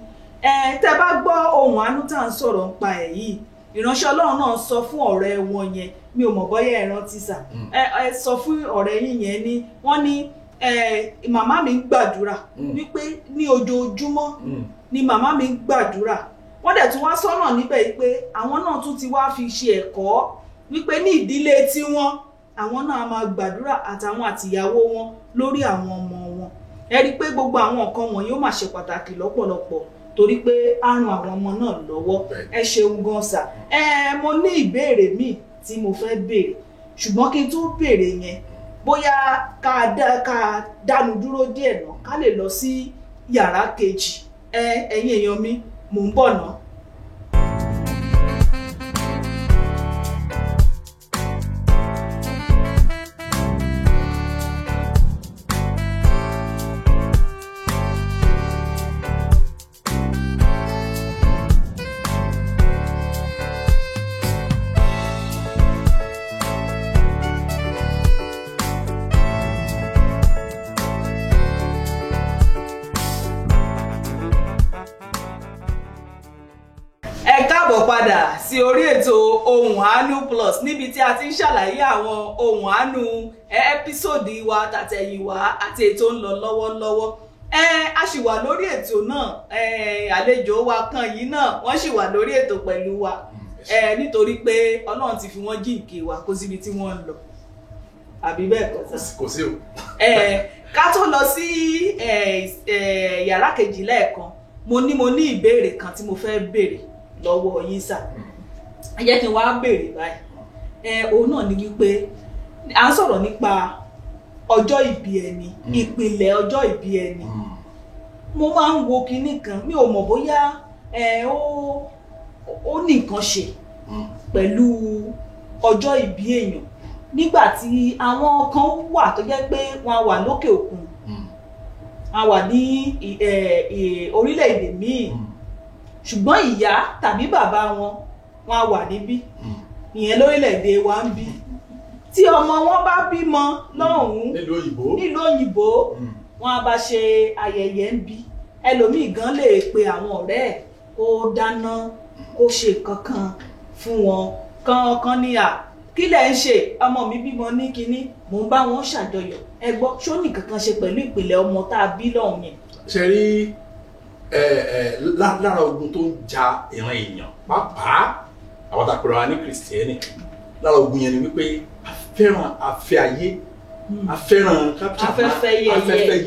tẹ́ bá gbọ́ ohun àánú tá à ń sọ̀rọ̀ nípa ẹ̀ yìí ìránṣẹ́ Ọlọ́run náà sọ fún ọ̀rẹ́ wọn yẹn mi ò mọ̀ bọ́yá ẹ rántí sà sọ fún ọ̀rẹ́ yín yẹn ní wọ́n ní màmá mi ń gbàdúrà wípé ní ojoojúmọ́ ni màmá mi ń gbàdúrà wọ́n dẹ̀ tún wá sọ́nà níbẹ̀ yìí pé àwọn náà tún ti wá fi ṣe ẹ̀kọ́ wípé ní ìdílé tiwọn àwọn náà máa gbàdúrà àtàwọn àtìyàwó wọn lórí àwọn ọmọ wọn ẹ rí i pé gbogbo àwọn nǹkan wọ̀nyí ó máa ṣe pàtàkì lọ́pọ̀lọpọ̀ torí pé á ran àwọn ọmọ náà lọ́wọ́ ẹ ṣeun gan sà mo ní ìbéèrè míì tí mo fẹ́ béèrè ṣùgbọ́n kí n tó béèrè yẹn bóyá ká dánu dúró díẹ̀ náà ká lè lọ sí yàrá kejì ẹ̀yin èèyàn mi mò ń bọ̀ náà. Padà sí orí ètò Ohùn Àánú Plus níbi tí a ti ń ṣàlàyé àwọn ohùn àánú ẹ́písòdì wa tàtẹ̀yìnwá àti ètò ń lọ lọ́wọ́lọ́wọ́ a sì wà lórí ètò náà àlejò wa kan yìí náà wọ́n sì wà lórí ètò pẹ̀lú wa nítorí pé Ọlọ́run ti fi wọ́n jíǹkì wa kó síbi tí wọ́n ń lọ àbí bẹ́ẹ̀ kò sí o. ká tó lọ sí yàrá kejì lẹ́ẹ̀kan mo ní ìbéèrè kan tí mo fẹ́ béèrè lọ́wọ́ yín sà ẹ jẹ́ kí n wá béèrè báyìí òun náà ni wípé à ń sọ̀rọ̀ nípa ọjọ́ ìbí ẹni ìpìlẹ̀ ọjọ́ ìbí ẹni mo máa ń wo kinní kan mi ò mọ̀ bóyá ó ní nǹkan ṣe pẹ̀lú ọjọ́ ìbí èèyàn nígbà tí àwọn kan wà tó jẹ́ pé wọ́n wà lókè òkun wọ́n wà ní orílẹ̀-èdè míì ṣùgbọ́n ìyá tàbí bàbá wọn á wà níbí ìyẹn lórílẹ̀-èdè wa ń bí tí ọmọ wọn bá bímọ lọ́hùn-ún nílùú òyìnbó wọn á bá ṣe ayẹyẹ ń bí ẹlòmíì gan lè pe àwọn ọ̀rẹ́ ẹ̀ kó dáná kó ṣe kankan fún wọn kankan ní kí lẹ̀ ń ṣe ọmọ mi bímọ ní kinní mò ń bá wọn ṣàjọyọ̀ ẹ gbọ́ ṣó ní kankan ṣe pẹ̀lú ìpìlẹ̀ ọmọ tá a bí lọ́hùn yẹn. ṣe rí lára ogun tó ń ja ìran èèyàn pàápàá àwọn àpẹẹrẹ wa ní kìrìsìtẹ́nì lára ogun yẹn ni wípé a fẹ́ràn afẹ́ ayé a fẹ́ràn afẹ́fẹ́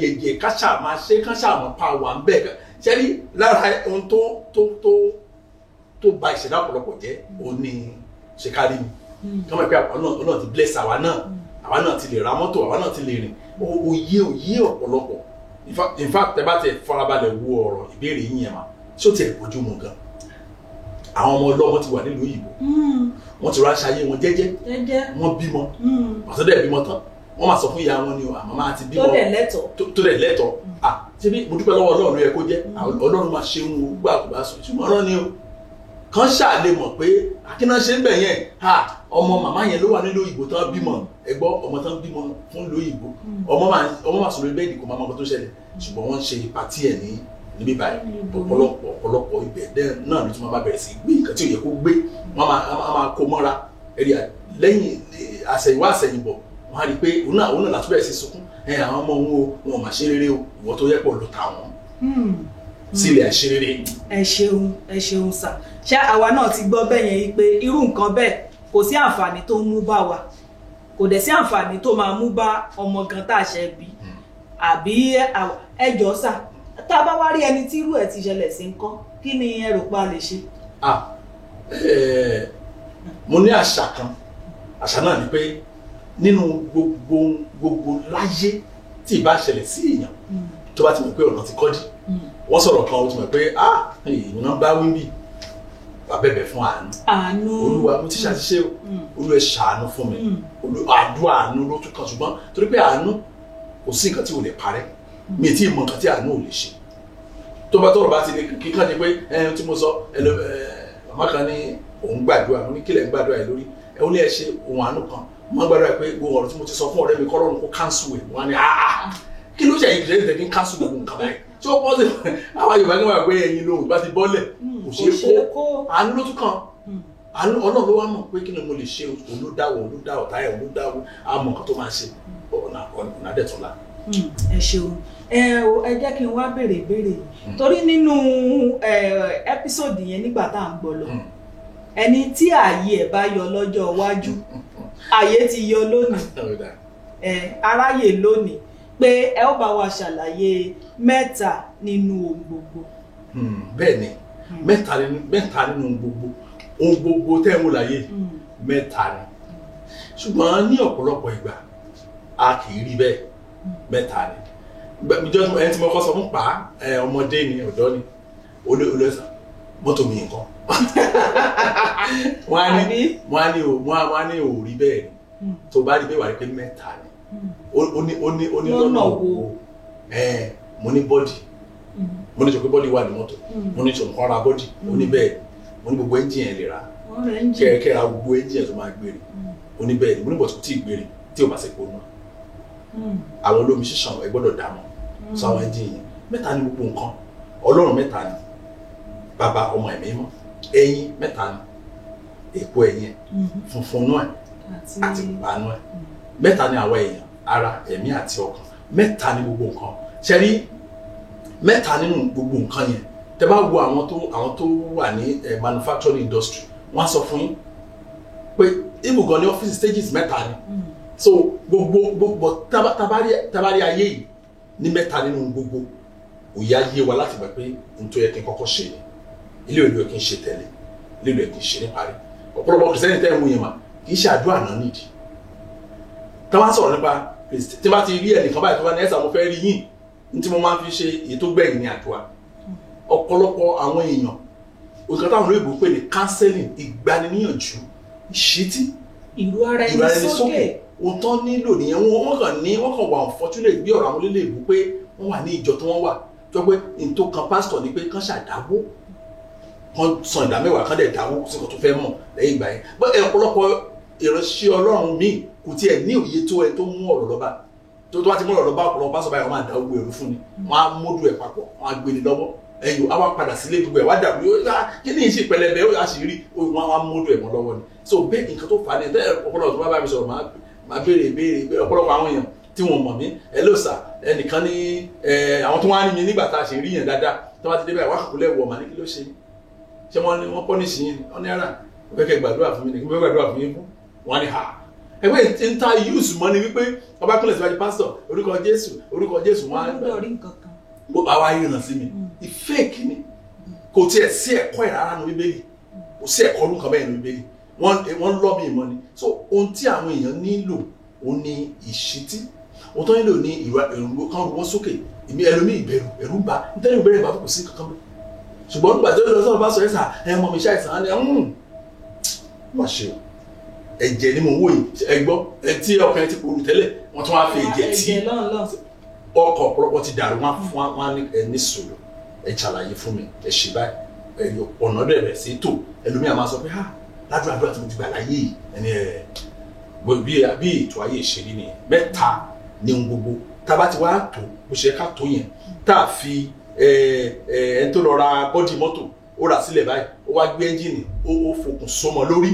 yẹyẹ káṣà máa ṣe káṣà máa pa wà ń bẹ́ẹ̀ ṣẹ́rí lára ohun tó ba ìṣẹ̀dá ọ̀pọ̀lọpọ̀ jẹ́ òun ni ṣe kárí mi kí wọ́n pẹ́ Ọlọ́run ti bless àwa náà ti lè ra mọ́tò àwa náà ti lè rìn òye ọ̀pọ̀lọpọ̀ in fact tẹ́ bá tẹ farabalẹ̀ wo ọ̀rọ̀ ìbéèrè yín yẹn mà ṣó tiẹ̀ bójú mu gan àwọn ọmọ ọlọ́mọ ti wà nílùú òyìnbó wọ́n ti ránṣẹ́ ayé wọn jẹ́jẹ́ wọ́n bímọ àtọ́dẹ̀ bímọ tán wọ́n máa sọ fún ìyá wọn ni o àmọ́ máa ti bímọ tó dẹ̀ lẹ́tọ̀ọ́ ṣé bí mo dúpẹ́ lọ́wọ́ Ọlọ́run yẹ kó jẹ́ Ọlọ́run máa ṣe ń wo gbà kó bá sọ ṣùgbọ́n ọ̀rọ̀ ni o kàn ṣàlè mọ̀ pé akínà ṣe ń bẹ̀ yẹn ọmọ màmá yẹn ló wà nílùú òyìnbó tán bímọ ẹgbọ́ ọmọ tán bímọ fún ìlú òyìnbó ọmọ máa sọ̀rọ̀ bẹ́ẹ̀dì kò máa mọ ọkọ tó ṣẹlẹ̀ ṣùgbọ́n wọ́n ṣe pàtí ẹ̀ níbí báyìí ọ̀pọ̀lọpọ̀ ibẹ̀ náà ló tún máa bẹ̀rẹ̀ sí gbé nǹkan tí ò yẹ kó gbé wọ́n máa kó mọ́ra ẹ̀rí lẹ́yìn àṣẹ̀yìnwá àṣẹ̀yìnbọ̀ wọ́n á rí i pé òun náà látún bẹ̀rẹ̀ sí sunkún àwọn ọmọ òun o wọn ò máa ṣe rere o ìwọ tó yẹ pọ̀ ló ta wọn sílẹ̀ àṣẹ rere. ẹ ṣeun sà ṣé àwa náà ti gbọ́ bẹ́ẹ̀ yẹn pé irú nǹkan bẹ́ẹ̀ kò sí àǹfààní tó ń mú bá wa kò dẹ̀ sí àǹfààní tó máa mú bá ọmọ gan tá a ṣe bí àbí ẹjọ́ sà tá a bá wá rí ẹni tí irú ẹ̀ ti ṣẹlẹ̀ sí ńkọ́ kí ni ẹ rò pa lè ṣe. mo ní àṣà kan àṣà náà ni pé nínú gbogbo láyé tí ì bá ṣẹlẹ̀ sí èèyàn tó bá ti mọ̀ pé ọ̀nà ti kọ́ dí wọ́n sọ̀rọ̀ kan ó ti mọ̀ pé ìrìnà bá wí bí abẹ́bẹ̀ fún àánú Olúwa mo ti ṣàṣìṣe Olúwa ṣàánú fún mi àdúrà àánú ló tún kàn ṣùgbọ́n torí pé àánú kò sí nǹkan tí ò lè parẹ́ mi tí ì mọ nǹkan tí àánú ò lè ṣe tó bá tọrọ bá ti ní kíkàn ní pé tí mo sọ màmá kan ní òun gbàdúrà mo ní kílẹ̀ ń gbàdúrà yìí lórí ó ní ẹ ṣe ohun àánú kan mo máa gbàdúrà pé gbogbo ọ̀rọ̀ tí mo ti sọ fún ọ̀rẹ́ mi kọ́lọ́run kó káńsù ẹ̀ wọ́n á ní kí ló ṣe àyíkìlẹ̀ ìdẹ̀ ní káńsù gbogbo nǹkan báyìí tí ó pọ́ sí àwọn Yorùbá ní wà pé ẹyin lóhùn bá ti bọ́lẹ̀ kò ṣe é kó àánú ló tún kàn àánú Ọlọ́run ló wá mọ̀ pé kí ni mo lè ṣe olódáwọ̀ táyà olódáwọ̀ àmọ̀ kan tó máa ṣe ọ̀nà àdẹ̀tọ́lá. ẹ ṣeun ẹ jẹ́ kí n wá béèrè ìbéèrè yìí torí nínú ẹ́písòdì yẹn nígbà tá à ń gbọ́ lọ ẹni tí ààyè ẹ̀ bá yọ lọ́jọ́ iwájú ààyè ti yọ lónìí aráyè lónìí pé ẹ ó bá wa ṣàlàyé mẹ́ta nínú ohun gbogbo. bẹ́ẹ̀ ni mẹ́ta nínú ohun gbogbo tẹ́ ẹ mú láyé mẹ́ta ni ṣùgbọ́n ní ọ̀pọ̀lọpọ̀ ìgbà a kì í rí bẹ́ẹ̀ mẹ́ta ni ẹni tí mo kọ́ sọ fún pa ọmọdé ni ọ̀dọ́ ni olóòsà mọ́tò mi nǹkan wọ́n á ní ò rí bẹ́ẹ̀ ni tó bá rí bẹ́ẹ̀ wà rí pé mẹ́ta ni ó ní lọ́nà wo mo ní bọ́dì mo ní sọ pé bọ́dì wà ní mọ́tò mo ní sọ nǹkan ra bọ́dì mo ní bẹ́ẹ̀ mo ní gbogbo ẹ́ńjìn ẹ̀ lè ra kẹ́ẹ̀kẹ́ ra gbogbo ẹ́ńjìn ẹ̀ tó máa gbére mo ní bẹ́ẹ̀ mo ní bọ̀tù tí ì gbére tí ò bá ṣe pọ̀ náà àwọn olómi ṣíṣàn ẹ gbọ́dọ̀ dá mọ̀ sọ àwọn ẹ́ńjìn yẹn mẹ́ta ni gbogbo nǹkan Ọlọ́run mẹ́ta ni bàbá ọmọ ẹ̀mí mọ́ ẹyin mẹ́ta ni èpo ẹ̀yìn funfun náà àti pupa náà mẹ́ta ni àwọn èèyàn ara ẹ̀mí àti ọkàn mẹ́ta ni gbogbo nǹkan ṣẹ́rí mẹ́ta nínú gbogbo nǹkan yẹn tẹ́ bá wo àwọn tó wà ní manufacturing industry wọ́n á sọ fún yín pé ibùgàn ní office stages mẹ́ta ni so gbogbo tabari ayé yìí ní mẹ́ta nínú gbogbo òye ayé wa láti gbà pé n tó yẹ kí n kọ́kọ́ ṣe ni ilé ìlú ẹ̀ kí n ṣe tẹ̀lé ilé ìlú ẹ̀ kí n ṣe níparí ọ̀pọ̀lọpọ̀ kìrìsìtẹ́nì tẹ́ ń wù yẹn mà kì í ṣe àdúrà náà nídìí tá bá sọ̀rọ̀ nípa tí bá ti rí ẹnìkan báyìí tó bá ní ẹ̀sà mo fẹ́ rí yín ní tí mo máa ń fi ṣe èyí tó gbẹ̀yìn ní àdúrà ọ̀pọ̀lọpọ̀ àwọn èèyàn òkè táwọn olóyìnbó pè ní counseling ìgbaniníyànjú ìṣítí ìlú ara ẹni sókè òótọ́ nílò nìyẹn wọ́n kàn wà unfortunate bí ọ̀rọ̀ àwọn olóyìnbó pé wọ́n wà ní ìjọ tí wọ́n wà tó pé n tó kan pásítọ̀ ni pé kán ṣàdáwó kan san ìdá mẹ́wàá kan dẹ̀ dáwó sí kan tó fẹ́ mọ̀ lẹ́yìn ìgbà yẹn bọ́ ọ̀pọ̀lọpọ̀ ìránṣẹ́ Ọlọ́run míì kò tiẹ̀ ní òye tó ẹ tó mú ọ̀rọ̀ lọ́ba tó bá ti mú ọ̀rọ̀ lọ́ba ọ̀pọ̀lọpọ̀ pásítọ̀ báyìí wọ́n máa dá owó ẹ̀rú fún ni wọ́n á mójú ẹ̀ papọ̀ wọ́n á gbé ni lọ́wọ́ ẹ̀yọ́ á wá padà sílé gbogbo ẹ̀ wá dàbí kí ni ìṣe pẹlẹbẹ ó yà sí rí wọ́n á mójú ẹ̀ mọ́ lọ́wọ́ ni so bẹ́ẹ̀ nǹkan tó fà á ní ọ̀pọ̀lọpọ̀ tó bá mi sọ̀rọ̀ máa béèrè ọ̀pọ̀lọpọ̀ àwọn èèyàn tí wọ́n mọ̀ mí ẹ ló sà ẹnìkan ní àwọn tó wá ní mi nígbà tá a ṣe rí yẹn dáadáa tó bá ti débẹ̀ wá kàkúlẹ̀ wọ̀ mà ní kí ló ṣe ṣé wọ́n pọ́nìṣì yín wọ́n ní ara wọ́n fẹ́ kẹ́ gbàdúrà fún mi ní kí wọ́n gbàdúrà fún yín fún wọn ni ha ẹgbẹ́ ìta yúùsù mọ́ ni wípé ọba kúnlẹ̀ síwájú pásítọ̀ orúkọ Jésù wọn á bó bá wá yìí ràn sí mi ìfẹ́ẹ̀kì ni kò tiẹ̀ sí ẹ̀kọ́ ẹ̀ rárá nu Bíbélì kò sí ẹ̀kọ́ ọdún kan bẹ́ẹ̀ nu Bíbélì wọ́n lọ́ mi ìmọ̀ ni so ohun tí àwọn èèyàn nílò òun ni ìṣítí ohun tó nílò ní ìrù kan rú wọn sókè èmi ẹlòmíì ẹ̀rù bà nítorí ìbẹ̀rẹ̀ ìbá kò sí kankan bẹ́ẹ̀ ṣùgbọ́n nígbà tó lọ sọ́dọ̀ bá sọ ẹ́sà ẹmọ mi ṣàìsàn á ní má ṣe ẹ̀jẹ̀ ni mo ń wò yìí ẹgbọ́ tí ọkùnrin ti porú tẹ́lẹ̀ wọ́n tún wá fi ẹ̀jẹ̀ tí ọkọ̀ ọ̀pọ̀lọpọ̀ ti dàrú wọn ní ẹni sọ̀rọ̀ ẹ ṣàlàyé fún mi ẹ ṣe báyìí ọ̀nà bẹ̀rẹ̀ sí tò ẹlòmíà máa sọ pé ládùúgbò tí mo ti gbà láyé ẹni bí ètò ayé ìṣèlú nìyẹn mẹ́ta ní ohun gbogbo tá a bá ti wá tó bó ṣe ká tó yẹn tá a fi ẹni tó lọ ra bọ́dì mọ́tò ó rà sílẹ̀ báyìí ó wá gbé ẹ́ńjìnì ó fòkùn sọmọ lórí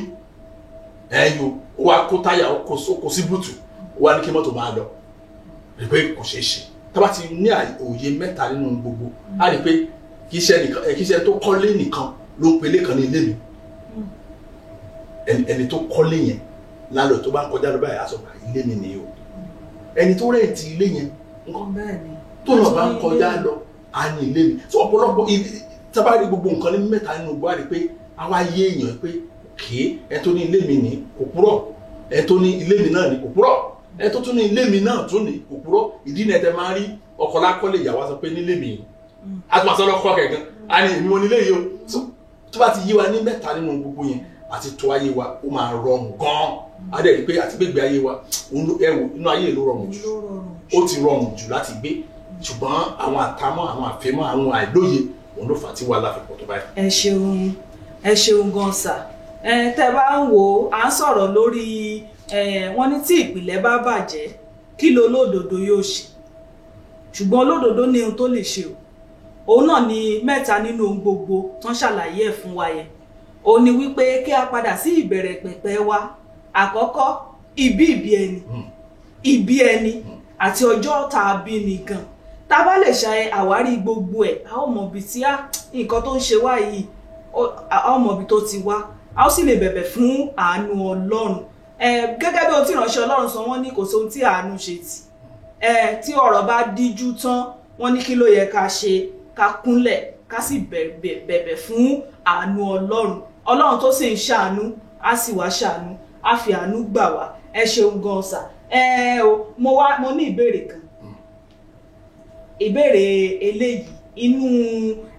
ẹ̀yọ ó wá kó táyà ó kó sí bùtù ó wá ní kí mọ́tò máa lọ rí pé kò ṣeé ṣe tá a bá ti ní òye mẹ́ta nínú gbogbo á rí pé kì í ṣe tó kọ́lé nìkan ló ń pelé kan ní ilé mi ẹni tó kọ́lé yẹn lálọ́ tó bá ń kọjá lọ báyìí á sọ pé ilé mi nìyí o ẹni tó rẹ̀ǹtì ilé yẹn tó náà bá ń kọjá lọ á ní ilé mi so ọ̀pọ̀lọpọ̀ tábàárí gbogbo nǹkan ní mẹ́ta nínú gbọ́ àrí pé àwa yé èèyàn pé òkè ẹ tó ní ilé mi ní kò purọ́ ẹ tó ní ilé mi náà ní kò purọ́ ẹ tó tún ní ilé mi náà tún ní kò purọ́ ìdí náà ẹ máa rí ọkọ lákọ́lé ìyàwó sọ pé nílé mi àtúmọ̀sọ́ lọ́kọ́ kẹ̀kẹ́ á ní èmi wọn nílé yìí o tó bá ti yé wa ní mẹ́ta nínú gbogbo yẹn àti tó ayé wa ó máa rọrùn gan-an á dẹ̀ rí pé àti gbégbé ayé wa ẹ̀wò inú ayé ló rọrùn jù ó ti rọrùn jù láti gbé ṣùgbọ́n àwọn àtàmọ́ àwọn àfẹ́mọ́ àwọn àìlóye òun ló fà á tí wàhálà fi pọ̀ tó báyìí. ẹ ṣeun gan sà tẹ́ bá ń wò à ń sọ̀rọ̀ lórí wọ́n ní tí ìpìlẹ̀ bá bàjẹ́ kí ló lódodo yóò ṣe ṣùgbọ́n olódodo ní ohun tó lè ṣe o òun náà ni mẹ́ta nínú ohun gbogbo tán ṣàlàyé ẹ̀ fún wa yẹn ó ní wípé kí a padà sí ìbẹ̀rẹ̀ pẹ̀pẹ̀ wa àkọ́kọ́ ìbí ẹni àti ọjọ́ tá a bí ni gan tá a bá lè ṣe àwárí gbogbo ẹ̀ a ó mọ̀ bí tí nǹkan tó ń ṣe wá yìí a ó mọ̀ bí tó ti wá a ó sì lè bẹ̀bẹ̀ fún àánú Ọlọ́run gẹ́gẹ́ bí ohun tí ìránṣẹ́ Ọlọ́run sọ wọ́n ní kò sóhun tí àánú ṣe tí ọ̀rọ̀ bá díjú tán wọ́n ní kí ló yẹ ká ṣe ká kúnlẹ̀ ká sì bẹ̀bẹ̀ fún àánú Ọlọ́run tó sì ń ṣàánú á sì wá ṣàánú á fi àánú gbà wá ẹ ṣeun gan sà mo ní ìbéèrè kan ìbéèrè eléyìí inú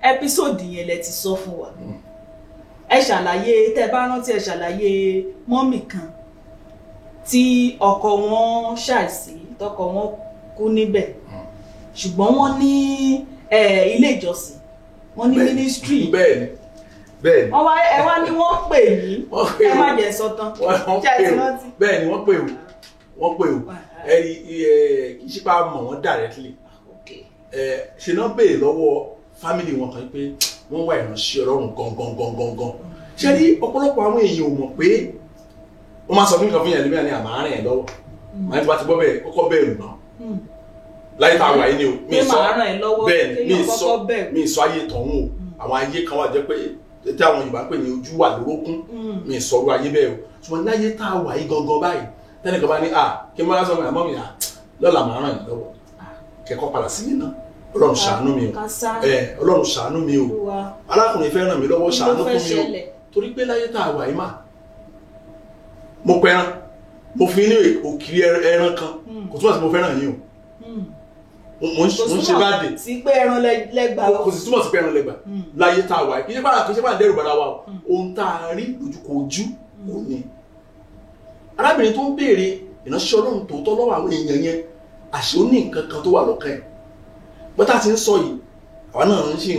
ẹ́písòdì yẹn lẹ ti sọ fún wa ẹ ṣàlàyé tẹ́ bá rántí ẹ ṣàlàyé mọ́mì kan tí ọkọ wọn ṣàìsí tọkọ wọn kú níbẹ̀ ṣùgbọ́n wọ́n ní ilé ìjọsìn wọ́n ní mínísítírì bẹ́ẹ̀ni wọ́n wá ẹ wá ní wọ́n pè yín ẹ má jẹ́ sọ tán bẹ́ẹ̀ni wọ́n pè o kì í ṣe pa mọ̀ wọ́n directly ṣe náà béèrè lọ́wọ́ fámìlì wọn kan pé wọ́n wá ìránṣẹ́ Ọlọ́run gangan ṣe rí ọ̀pọ̀lọpọ̀ àwọn èèyàn ò mọ̀ pé wọ́n máa sọ fún nǹkan fún yẹn lómi ní àmàárìn ẹ̀ lọ́wọ́ máa ń bá ti gbọ́ bẹ́ẹ̀ kọ́kọ́ bẹ̀rù náà láyé tá a wà yìí ni o mi sọ ayé tọ̀hún o àwọn ayé kan wà jẹ́ pé tí àwọn Yorùbá ń pè ní ojú wà lórókún mi sọ̀rọ̀ ayé bẹ́ẹ̀ o ṣùgbọ́n láyé tá a wà yìí gangan báyìí tẹ́nìkan bá ní kí n bá sọ àmọ́ mi lọ́la máa ràn yín lọ́wọ́ kẹ́kọ̀ọ́ padà sílé náà Ọlọ́run ṣàánú mi o Ọlọ́run ṣàánú mi o arákùnrin fẹ́ ràn mí lọ́wọ́ ṣàánú fún mi o torí pé láyé tá a wà yìí mà mo pẹran mo fi ní òkìrí ẹran kan kò túmọ̀ sí mo fẹ́ràn yín o mo ń ṣe bá dé sí pé ẹran lẹ́gbàá kò sì túmọ̀ sí pé ẹran lẹ́gbàá láyé tá a wà yìí kì í ṣe bá dẹ́rù bàrà wa o ohun tá a rí lójúkojú ò ní arábìnrin tó ń béèrè ìránṣẹ́ Ọlọ́run tòótọ́ lọ́wọ́ àwọn èèyàn yẹn àṣé ó ní nǹkan kan tó wà lọ́kàn ẹ̀ bọ́tà ti ń sọ yìí àwa náà ń ṣe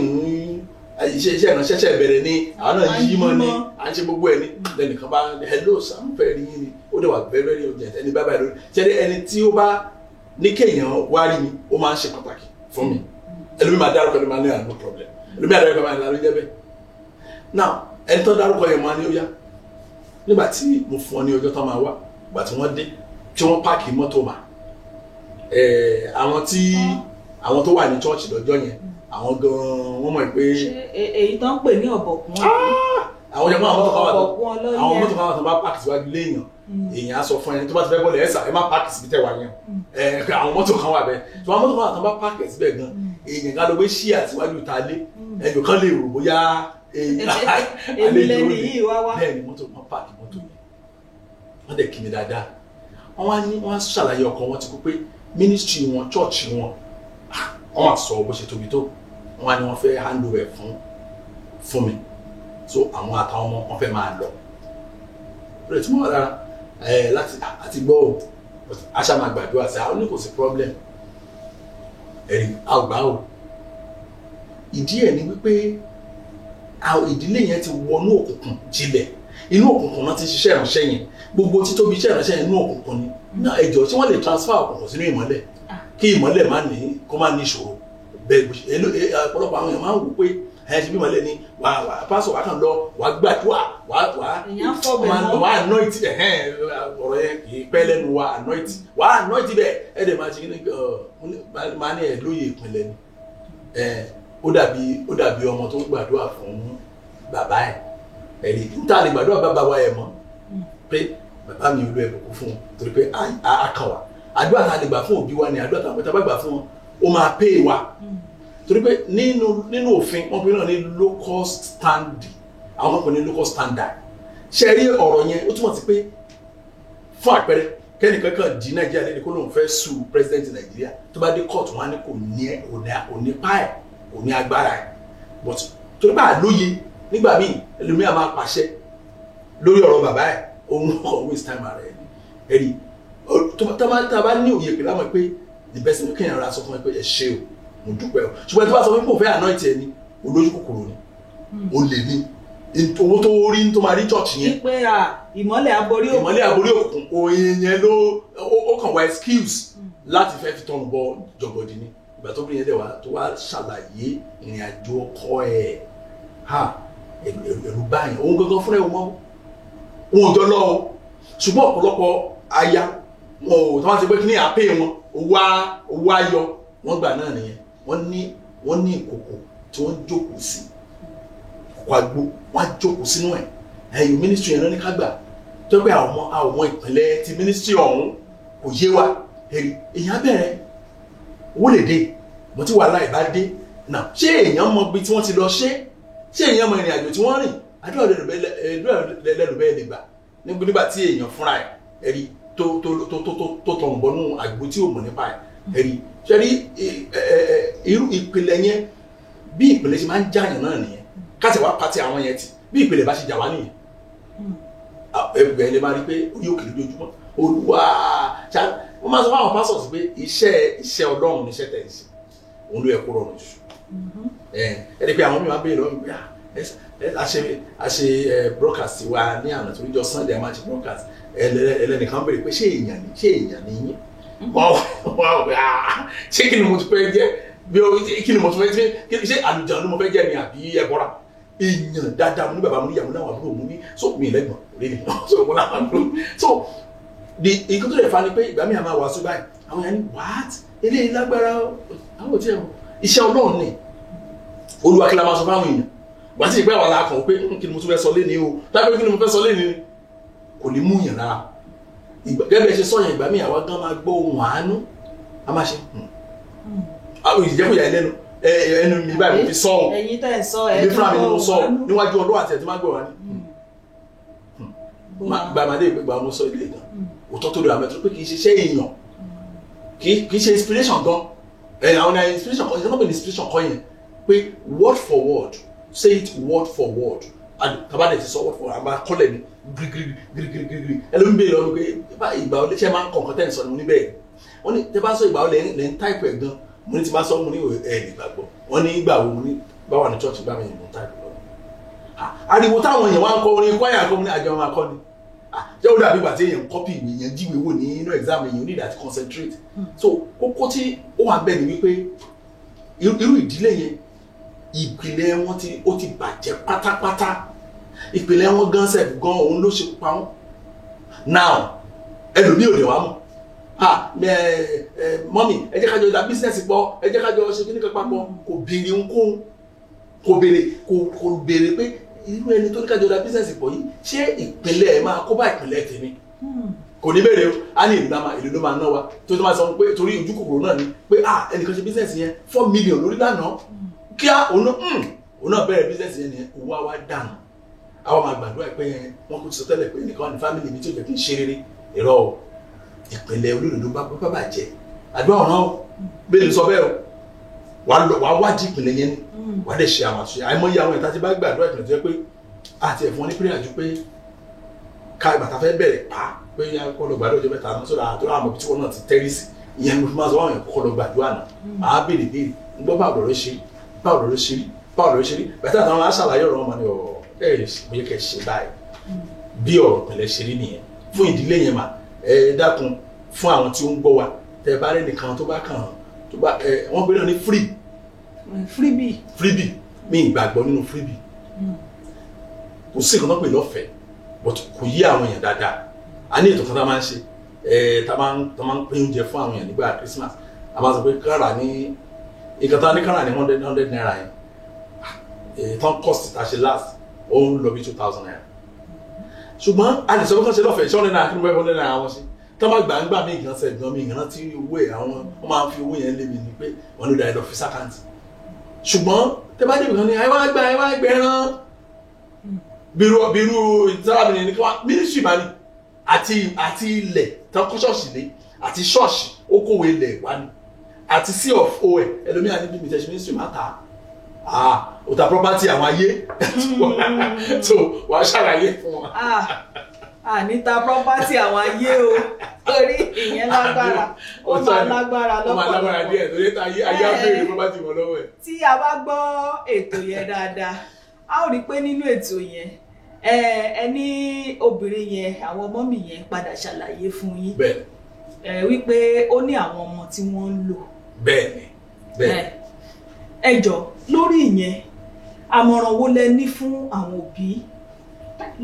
iṣẹ́ ìránṣẹ́ṣẹ́ bẹ̀rẹ̀ ni àwa náà yí mọ́ ni à ń ṣe gbogbo ẹ̀ ní lẹ́nìkan bá hello sam fẹ́ rí yín ni ó dẹ̀ wà very very urgent ẹni bábà lórí ṣẹ́ni ẹni tí ó bá ní kéèyàn wá rí mi ó máa ń ṣe pàtàkì fún mi ẹlòmí máa dárúkọ ẹni máa ní no problem ẹlòmí àdárúkọ máa ní àlọ́ jẹ́ bẹ́ẹ̀ now ẹni tó dárúkọ yẹn máa ní ó yá nígbà tí mo fún ọ ní ọjọ́ tó máa wá ìgbà tí wọ́n dé tí wọ́n páàkì mọ́tò mà àwọn tó wà ní chọ́ọ̀chì lọ́jọ́ yẹn àwọn gan-an wọ́n mọ̀ pé. èyí tó ń pè ní ọ̀bọ̀kún. àwọn ọmọ àwọn mọ́tò kan wà tó bá páàkì síwájú léèyàn èèyàn á sọ fún ẹni tó bá ti fẹ́ bọ́ọ̀lù ẹ̀sà ẹ má páàkì síbi tẹ̀ wá yẹn àwọn mọ́tò kan wà bẹ́ẹ̀ tó àwọn mọ́tò kan wà tó bá páàkì síbẹ̀ gan èèyàn ká ló gbé ṣíà síwájú ta lé ẹjọ́ kan lè rò bóyá èmi lẹ́ni yìí wá wá. bẹ́ẹ̀ ni mọ́tò kan páàkì mọ́tò yẹn wọ́n dẹ̀ kí mi dáadáa wọ́n ṣàlàyé ọkọ̀ wọn ti kó pé mínísítírì wọn chọ́ọ̀chì wọn wọ́n á sọ bó ṣe tóbi tó wọ́n á ní wọ́n fẹ́ hand over fún mi so àwọn àtàwọn ọmọ wọn fẹ́ máa lọ rẹ̀ tí wọ́n rárá láti àti gbọ́ ò aṣá máa gbàdúrà sí àwọn ní kò sí problem ẹ̀rí àgbà ò ìdí ẹ̀ ni wípé ìdílé yẹn ti wọnú òkùnkùn jinlẹ̀ inú òkùnkùn náà ti ṣiṣẹ́ ìránṣẹ́ yẹn gbogbo títóbi iṣẹ́ ìránṣẹ́ yẹn inú òkùnkùn ni náà ẹjọ́ tí wọ́n lè transfer òkùnkùn sínú ìmọ́lẹ̀ kí ìmọ́lẹ̀ kó má ní ìṣòro bẹ́ẹ̀ ọ̀pọ̀lọpọ̀ àwọn èèyàn máa ń wò pé ṣe bí ìmọ́lẹ̀ ni wà pásọ̀ wà kàn lọ wà gbàdúrà wà anoint ọ̀rọ̀ yẹn kì í pẹ́ lẹ́nu wà anoint bẹ́ẹ̀ ẹ̀dẹ̀ máa ṣe kí ni máa ní ẹ̀ lóye ìpínlẹ̀ ni ó dàbí ọmọ tó gbàdúrà fún bàbá ẹ̀ ẹ̀rí níta lè gbàdúrà bàbá wa ẹ̀ mọ́ pé bàbá mi olú ẹ̀ kò fún wọn torí pé a kàn wá àdúrà tá a lè gbà fún òbí wa ni àdúrà tá a bá gbà fún wọn ó máa pè wá torí pé nínú òfin wọn pe náà ní local standing àwọn kan pè ní local standard ṣe rí ọ̀rọ̀ yẹn ó túmọ̀ sí pé fún àpẹẹrẹ kẹ́nìkan kan di nàìjíríà lẹ́ni kó lóun fẹ́ sue president nàìjíríà tó bá dé court wọn á ní kò ní pa ẹ̀ kò ní agbára ẹ̀ but torí bá lóye nígbà míì ẹlòmíà máa pàṣẹ lórí ọ̀rọ̀ bàbá ẹ̀ òun kò waste time ara ẹ̀ ẹ̀rí tá a bá ní òye pé láwọn pé the best thing kéèyàn ra sọ fún ẹ pé ẹ ṣe o mo dúpẹ́ o ṣùgbọ́n tí wọ́n sọ fún mi kò fẹ́ anoint ẹ ni olójú kòkòrò ni o lè ní owó tó rí tó máa rí church yẹn. pé ìmọ́lẹ̀ aborí òkùnkùn ìmọ́lẹ̀ aborí òkùnkùn òye yẹn ó kàn wá excuse láti fẹ́ fi tọ́nu bọ jọ̀gọ̀dì ni ìgbà tó bí yẹn dẹ̀ wá tó wá ṣàlàyé ìrìn àjò ọkọ ẹ̀ ẹ̀rù báyìí òun gangan fúnra ẹ̀ wọ́n ò jọ lọ o ṣùgbọ́n ọ̀pọ̀lọpọ̀ aya wọn ò tí wọ́n ti pé kí ní àpé wọn owó ayọ̀ wọ́n gbà náà nìyẹn wọ́n ní ìkòkò tí wọ́n jókòó sí kòkò àgbo wọ́n á jókòó sínú ẹ̀ ẹ̀yìn mínísítírì yẹn náà ní ká gbà tó pé àwọn ìpínlẹ̀ ti mínísítírì ọ̀hún kò yé wa èèyàn bẹ̀rẹ̀ owó lè dé mo ti wà láì bá dé náà ṣé èèyàn mọ ibi tí wọ́n ti lọ ṣé èèyàn mọ ìrìn àjò tí wọ́n rìn àdúrà lẹ́lẹ́lùbẹ́ lè gbà nígbà tí èèyàn fúnra ẹ̀ ẹ̀rí tó tọ̀ ń bọ́nú àgbo tí ò mọ̀ nípa ẹ̀ ẹ̀rí ṣe rí irú ìpìlẹ̀ yẹn bí ìpìlẹ̀ ṣe máa ń jáyàn náà nìyẹn káṣẹ̀ wá pàtẹ àwọn yẹn ti bí ìpìlẹ̀ bá ṣe jà wá nìyẹn ẹgbẹ́ ilé máa rí pé ó yóò kiri lójúmọ́ olúwa wọ́n máa sọ fún àwọn pásọ̀tì pé iṣẹ́ ọlọ́run níṣẹ́ tẹ̀ sí òun ló yẹ kó rọrùn jù ẹni pé àwọn mìíràn béèrè lọ́wọ́ pé a ṣe broadcast wa ní àná torí jọ Sunday a máa ṣe broadcast ẹlẹ́nìkan béèrè pé ṣé èèyàn ni yín wọ́n ṣé kí ni mo ti fẹ́ jẹ́ bí kí ni mo ti fẹ́ jẹ́ ṣé àlùjá ló mo fẹ́ jẹ́ ni àbí ẹbọra èèyàn dáadáa mo ní bàbá mo ní ìyàwó náà àbúrò mo ní so mi lẹ́gbọ̀n really so mo náà àbúrò so nǹkan tó lè fa ni pé ìgbà mi à máa wàásù báyìí àwọn yẹn ní what eléyìí lágbára àwọn òtí ẹ̀ iṣẹ́ ọlọ́run ni Olúwa kí la máa sọ fáwọn èèyàn wá sí ìgbà wà láàkàn pé kí ni mo tún fẹ́ sọ léni o tábí kí ni mo fẹ́ sọ léni kò ní mú yàn lára gẹ́gẹ́ bí ẹ ṣe sọ yẹn ìgbà mi àwa gan máa gbọ́ ohun àánú a máa ṣe àwọn ìjẹ́kùyà ẹlẹ́nu ẹnu mi báyìí mo fi sọ ọ́ ẹ̀yin tẹ́ ẹ̀ sọ ẹ̀ ní fúnra mi ni mo sọ níwájú ọlọ́wà àti ẹ̀ tí máa gbọ́ wa ni gbàmàdé ìgbà mo sọ ilé gan òótọ́ tó lè wà mẹ́tọ́ pé kì í ṣe iṣẹ́ èèyàn kì í ṣe inspiration gan àwọn inspiration kan ìṣẹ́ inspiration kan yẹn pé word for word say it word for word tabadẹ ti sọ word for word àmà kọ́lẹ̀ ni gírígírígírígírí ẹlòmí bẹ́ẹ̀ lọ́wọ́ pé ìgbà wo ṣe máa ń kọ̀ọ̀kan tẹ́ ẹ̀ sọ ni mo ní bẹ́ẹ̀ wọ́n ní tẹ́ bá sọ ìgbà wo lẹ́ ń táìpù ẹ̀ gan mo ní ti bá sọ mo ní ẹ̀ nígbàgbọ́ wọ́n ní ìgbà wo mo ní bá wà ní church gbà mí mo táìpù lọ. ariwo táwọn èèyàn wá ń kọ orin kwaya kọ́ ní àjọ máa kọ́ ni jẹ́ ó dàbí ìgbà tí èèyàn kọ́pì èèyàn jíwèé wò ní inú exam èèyàn need to concentrate so kókó tí ó wà bẹ́ẹ̀ ni wípé irú ìdílé yẹn ìpìlẹ̀ wọn ó ti bàjẹ́ pátápátá ìpìlẹ̀ wọn gan sef gan òun ló ṣe pa wọn now ẹlòmíì ò dé wá mọ̀ mọ́mì ẹ jẹ́ ká jọ da business pọ̀ ẹ jẹ́ ká jọ ṣe kíní kan papọ̀ kò béèrè ohunkóhun kò béèrè pé irú ẹni tó ní ká jọ da business pọ̀ yìí ṣé ìpìlẹ̀ ẹ̀ máa kó bá ìpìlẹ̀ tèmi kò ní béèrè o á ní ìlú ló máa ná wa tó máa sọ pé torí ojú kòkòrò náà ni pé ẹnìkan ṣe business yẹn 4 million lórí lánàá kíá òun náà bẹ̀rẹ̀ business yẹn nìyẹn owó wa dànù àwọn máa gbàdúrà pé wọn kò ti sọ tẹ́lẹ̀ pé nìkan ní family mi tí ò jẹ́ kí n ṣe rere ìrọ̀ ìpínlẹ̀ olódodo bá bàjẹ́ àdúrà ọ̀nà bẹ́ẹ̀ ló sọ bẹ́ẹ̀ o wàá wádìí ìpìlẹ̀ yẹn ni wàá dẹ̀ ṣe àwọn àtúnṣe àìmọye àwọn ìta tí bá gbàdúrà ìpìlẹ̀ tó yẹ pé àti ẹ̀fọn ní prayer ju pé ká ìgbà tá fẹ́ bẹ̀rẹ̀ pa pé kọ́ lọ gbàdúrà ọjọ́ mẹ́ta náà sódà àtúrà àmọ́ tí wọ́n náà ti tẹ́rí sí ìyẹn mo fi máa sọ àwọn èèyàn kọ́ lọ gbàdúrà náà àá béèrè béèrè ń gbọ́ báwo lọ́rọ́ ṣe rí báwo lọ́rọ́ ṣe rí bàtà àtàwọn aṣàlàyé ọ̀rọ̀ wọn ni mo yẹ kẹ́ ṣe báyìí bí ọ̀rọ̀ pẹ̀lẹ́ ṣe rí nìyẹn fún ìdílé yẹn mà ẹ dákun fún àwọn tí ó ń gbọ́ wa tẹ bá rẹ nìkan tó bá kàn tó bá wọ́n gbé náà ní freebie mi ìgbàgbọ́ nínú freebie kò sí nǹkan tó pè lọ́fẹ̀ẹ́ but kò yí àwọn èèyàn dáadáa a ní ètò kan tá a máa ń ṣe tá a máa ń pín oúnjẹ fún àwọn èèyàn nígbà Christmas a máa sọ pé kára ní nǹkan tá a ní kára ní 100 naira yẹn tán cost tá a ṣe last ó ń lọ bí 2,000 naira ṣùgbọ́n a lè sọ pé kán ṣe lọ́fẹ̀ẹ́ ṣé 100 naira kí ni wọ́n 100 naira wọn ṣe tọ́ bá gbàǹgbà mí gan sẹ̀ gan mi gan tí owó ẹ̀ àwọn wọ́n máa ń fi owó yẹn lé mi ni pé wọ́n ló da ẹ̀ lọ fi sákàǹtì ṣùgbọ́n tẹ́ bá débi kan ní ẹ wá gbẹ ẹran bírú ìtàlábìnrin ní kí wọ́n mínísírì máa ní àti ilẹ̀ tán kọ́ ṣọ́ọ̀ṣì lé àti ṣọ́ọ̀ṣì okòwò ilẹ̀ wá ní àti c of o ẹ̀ ẹlòmíràn ní bíbí ìtẹ̀sí mínísírì máa ta ó ta property àwọn ayé so wàá ṣàlàyé fún wọn. Níta property àwọn ayé o torí ìyẹn lágbára ó máa lágbára lọ́pọ̀lọpọ̀. Ó máa lágbára díẹ̀ torí ayé á béèrè property wọn lọ́wọ́ ẹ̀. Tí a bá gbọ́ ètò yẹn dáadáa a ó rí i pé nínú ètò yẹn ẹni obìnrin yẹn àwọn ọmọ mi yẹn padà ṣàlàyé fún yín wípé ó ní àwọn ọmọ tí wọ́n ń lò. Bẹ́ẹ̀ni. Ẹ jọ̀ọ́ lórí ìyẹn àmọ̀ràn wo lẹ ní fún àwọn òbí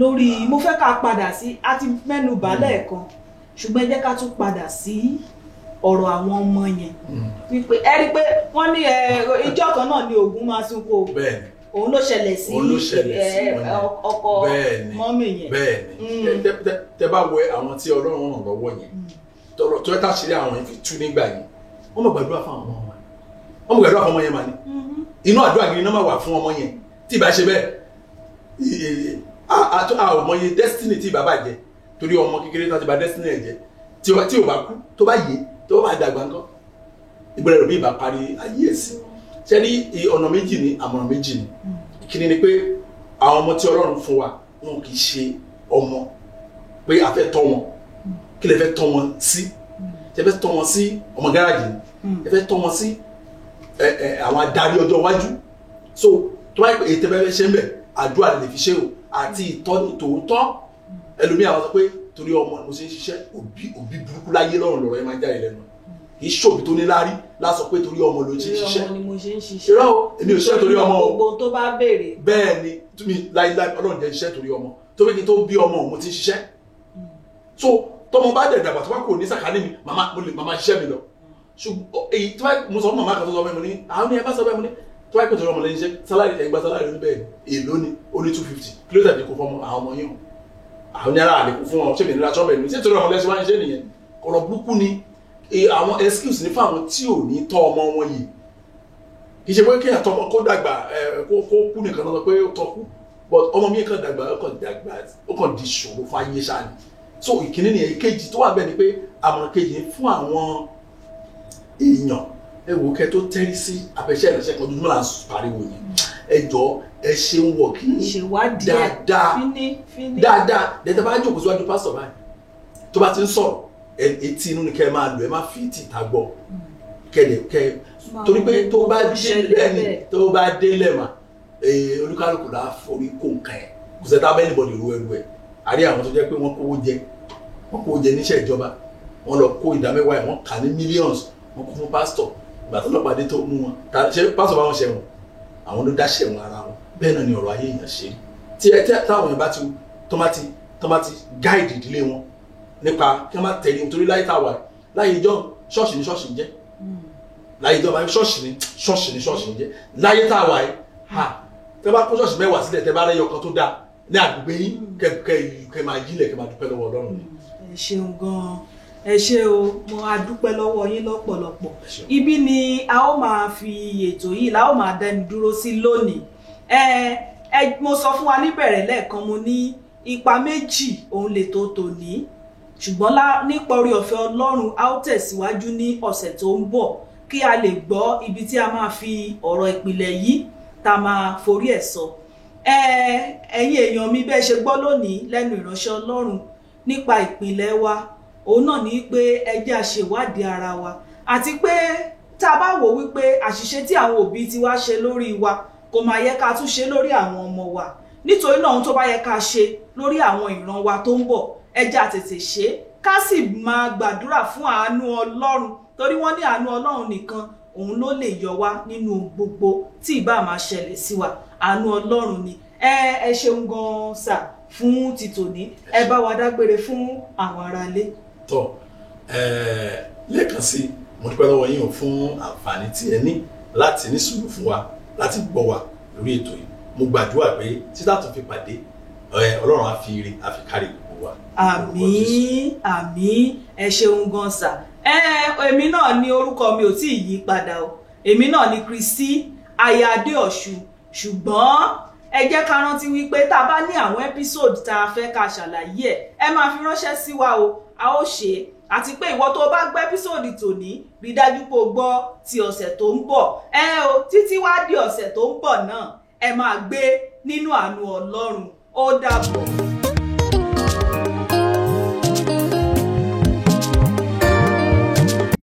lórí mo fẹ́ ká padà sí a ti mẹ́nu bà lẹ́ẹ̀kan ṣùgbọ́n ẹ jẹ́ ká tún padà sí ọ̀rọ̀ àwọn ọmọ yẹn wípé ẹ rí i pé wọ́n ní ìjọ kan náà ni Ògún máa súnkó òun ló ṣẹlẹ̀ sí ọkọ mọ́mì yẹn. Bẹ́ẹ̀ni tẹ bá wẹ àwọn tí Ọlọ́run ràn lọ́wọ́ yẹn tó ẹ tàṣírí àwọn yẹn fi tú nígbà yẹn wọ́n mọ̀ gbàdúrà fún àwọn ọmọ wọn wọ́n mọ̀ gbàdúrà fún ọmọ yẹn mà ní inú àdúrà gidi náà máa wà fún ọmọ yẹn tí ì bá ṣe bẹ́ẹ̀ a ò mọye destiny tí bàbá jẹ torí ọmọ kékeré náà ti bà destiny ẹ jẹ tí ò bá kú tó bá yé tó bá dàgbà ńkọ́ ìgbẹ́rẹ́ òbí ìbá parí ayé ẹ̀sìn ṣe ní ọ̀nà méjì ní àmọ̀ràn méjì ní ìkíní ni pé àwọn ọmọ tí Ọlọ́run fún wa wọn kì í ṣe ọmọ pé a fẹ́ tọ́ wọn kí lè fẹ́ tọ́ wọn sí ṣe fẹ́ tọ́ wọn sí ọmọ gáràjì ni ẹ fẹ́ tọ́ wọn sí àwọn adarí ọjọ́ iwájú so tó bá yẹ pé ètò ẹgbẹ́ ṣe ń bẹ̀ àdúrà lè fi ṣe o àti ìtọ́ni tòótọ́ ẹlòmíì àwọn sọ pé torí ọmọ mo ṣe ń ṣiṣẹ́ òbí burúkú láyé lọ́rùn lọ́rọ̀ ẹ máa ń jáde lẹ́nu kì í ṣòbí tó níláárí lásọ pé torí ọmọ ló ṣe ń ṣiṣẹ́ irọ́ o èmi ò ṣiṣẹ́ torí ọmọ o gbogbo tó bá béèrè bẹ́ẹ̀ ni túnmí láíláí Ọlọ́run jẹ́ ṣiṣẹ́ torí ọmọ tó fi kí n tó bí ọmọ òun ti ń ṣiṣẹ́ so tọmọ bá dẹ̀ dàgbà tó bá kò ní sàkání mi màmá ṣiṣẹ́ mi lọ ṣùgbọ́n èyí tó bá mo sọ fún màmá kan tó sọ fún mi ní àwọn ní ẹ bá sọ bẹ́ẹ̀ mo ní tó bá pèsè ọmọ lẹ́yìn iṣẹ́ sálárì ẹgbà sálárì ló ní bẹ́ẹ̀ èlò ni ó ní 250 kí ló tàbí kó fún àwọn ọmọ yìí àwọn ní ara àlékún fún wọn ṣé mi nílá ṣọ́ọ̀bẹ̀ mi ṣé torí ọmọ lẹ́sìn wá ń ṣe nìyẹn ọ̀rọ̀ burúkú ni àwọn excuse ní fáwọn tí ò ní tọ́ ọmọ wọn yìí kì í ṣe pé kéèyàn tọ́ ọmọ kó dàgbà kó kú nìkan lọ pé ó tọ́ kú but ọmọ mi kàn dàgbà ó kàn di ṣòro fún ayé ṣáà ni so ìkíní nìyẹn ìkejì tó wà bẹ́ẹ̀ ni pé àmọ̀ràn kejì fún àwọn èèyàn ẹ wò kẹ́ tó tẹ́rí sí abẹ́ṣẹ́ ìrẹsẹ̀ kan dúdú náà pariwo yẹn ẹ jọ ẹ ṣeun wọ̀ kí dáadáa dẹ́tẹ́ bá jókòó síwájú pásítọ̀ báyìí tó bá ti ń sọ̀rọ̀ etí inú ni kẹ́ máa lò ẹ má fi ìtì ìta gbọ́ kẹ́ torí pé tó bá délẹ̀ mà olúkálùkù là á forí kó nǹkan ẹ̀ kò sẹ́ta bẹ́ẹ̀ nìbọn ìrú ẹrú ẹ̀ àrí àwọn tó jẹ́ pé wọ́n kówó jẹ níṣẹ́ ìjọba wọ́n lọ kó ìdámẹ́wàá ẹ̀ wọ́n kà ní millions wọ́n kó fún pásítọ̀ ìgbà tó lọ́pàá dé tó mú wọn ṣe pásítọ̀ bá wọn ṣẹ̀wọ̀n àwọn ló dá ṣẹ̀wọ̀n ara wọn bẹ́ẹ̀ náà ni ọ̀rọ̀ ayé èèyàn ṣe tí táwọn èèyàn bá ti tọ́mátì gáìdì ìdílé wọn nípa kí wọ́n má tẹ̀lé nítorí láyé táwa láyé ìjọ ṣọ́ọ̀ṣì ní ṣọ́ọ̀ṣì ń jẹ́ láyé ìjọ ṣọ́ọ̀ṣì ní ṣọ́ọ̀ṣì ń jẹ́ láyé táwa yìí tẹ́ bá kó ṣọ́ọ̀ṣì mẹ́wàá sílẹ̀ tẹ́ bá rẹ́yọ kan tó dáa ní àgbègbè yín kẹ́ máa yílẹ̀ kẹ́ máa dúpẹ́ lọ́wọ́ Ọlọ́run ni. ẹ ṣeun gan-an ẹ ṣé o mo adúpẹ́ lọ́wọ́ yín lọ́pọ̀lọpọ̀ ibi ni a ó máa fi ètò yìí la ó máa dẹnu dúró sí lónìí mo sọ fún wa níbẹ̀rẹ̀ lẹ́ẹ̀kan mo ní ipa méjì òun lè tó tòní ṣùgbọ́n nípa orí ọ̀fẹ́ Ọlọ́run a ó tẹ̀síwájú ní ọ̀sẹ̀ tó ń bọ̀ kí a lè gbọ́ ibi tí a máa fi ọ̀rọ̀ ìpìlẹ̀ yìí tá máa forí ẹ̀ sọ. Ẹ̀yin èèyàn mi bẹ́ẹ̀ ṣe gbọ́ lónìí lẹ́nu ìránṣẹ́ Ọlọ́run nípa ìpìlẹ̀ wa, òun náà ní pé ẹ jẹ́ a ṣèwádìí ara wa, àti pé tá a bá wò wípé àṣìṣe tí àwọn òbí ti wá ṣe lórí wa kò máa yẹ ká tún ṣe lórí àwọn ọmọ wa. Nítorí náà ohun tó bá yẹ ká ṣe lórí àwọn ìran wa tó ń bọ̀, ẹ jẹ́ a tètè ṣe, ká sì máa gbàdúrà fún àánú Ọlọ́run, torí wọ́n ní àánú Ọlọ́run nìkan òun ló lè yọ wá nínú gbogbo tí ìbá máa ṣẹlẹ̀ sí wa. Àánú Ọlọ́run ni. Ẹ ṣeun gan sà fún ti tòní. Ẹ bá wa dágbére fún àwọn aráalé. Tọ́ lẹ́ẹ̀kan sí mo dúpẹ́ lọ́wọ́ yín fún àǹfààní tí ẹ ní láti ní sùúrù fún wa láti gbọ́ wa lórí ètò yìí. Mo gbàdúrà pé títà tó fi pàdé Ọlọ́run á fi ire á fi kárí gbogbo wa. Àmín àmín. Ẹ ṣeun gan sà. Èmi náà ní orúkọ mi ò tí ì yí padà o. Èmi náà ní Kristi aya Adéọ̀ṣun. Ṣùgbọ́n ẹ jẹ́ ká rántí wípé tá a bá ní àwọn episode tá a fẹ́ ká ṣàlàyé ẹ máa fi ránṣẹ́ sí wa o, a ó ṣe é. Àti pé ìwọ tó bá gbọ́ episode tòní, rí dájú pé o gbọ́ ti ọ̀sẹ̀ tó ń bọ̀. Títí wá di ọ̀sẹ̀ tó ń bọ̀ náà, ẹ máa gbé nínú àánú Ọlọ́run. Ó dàbọ̀.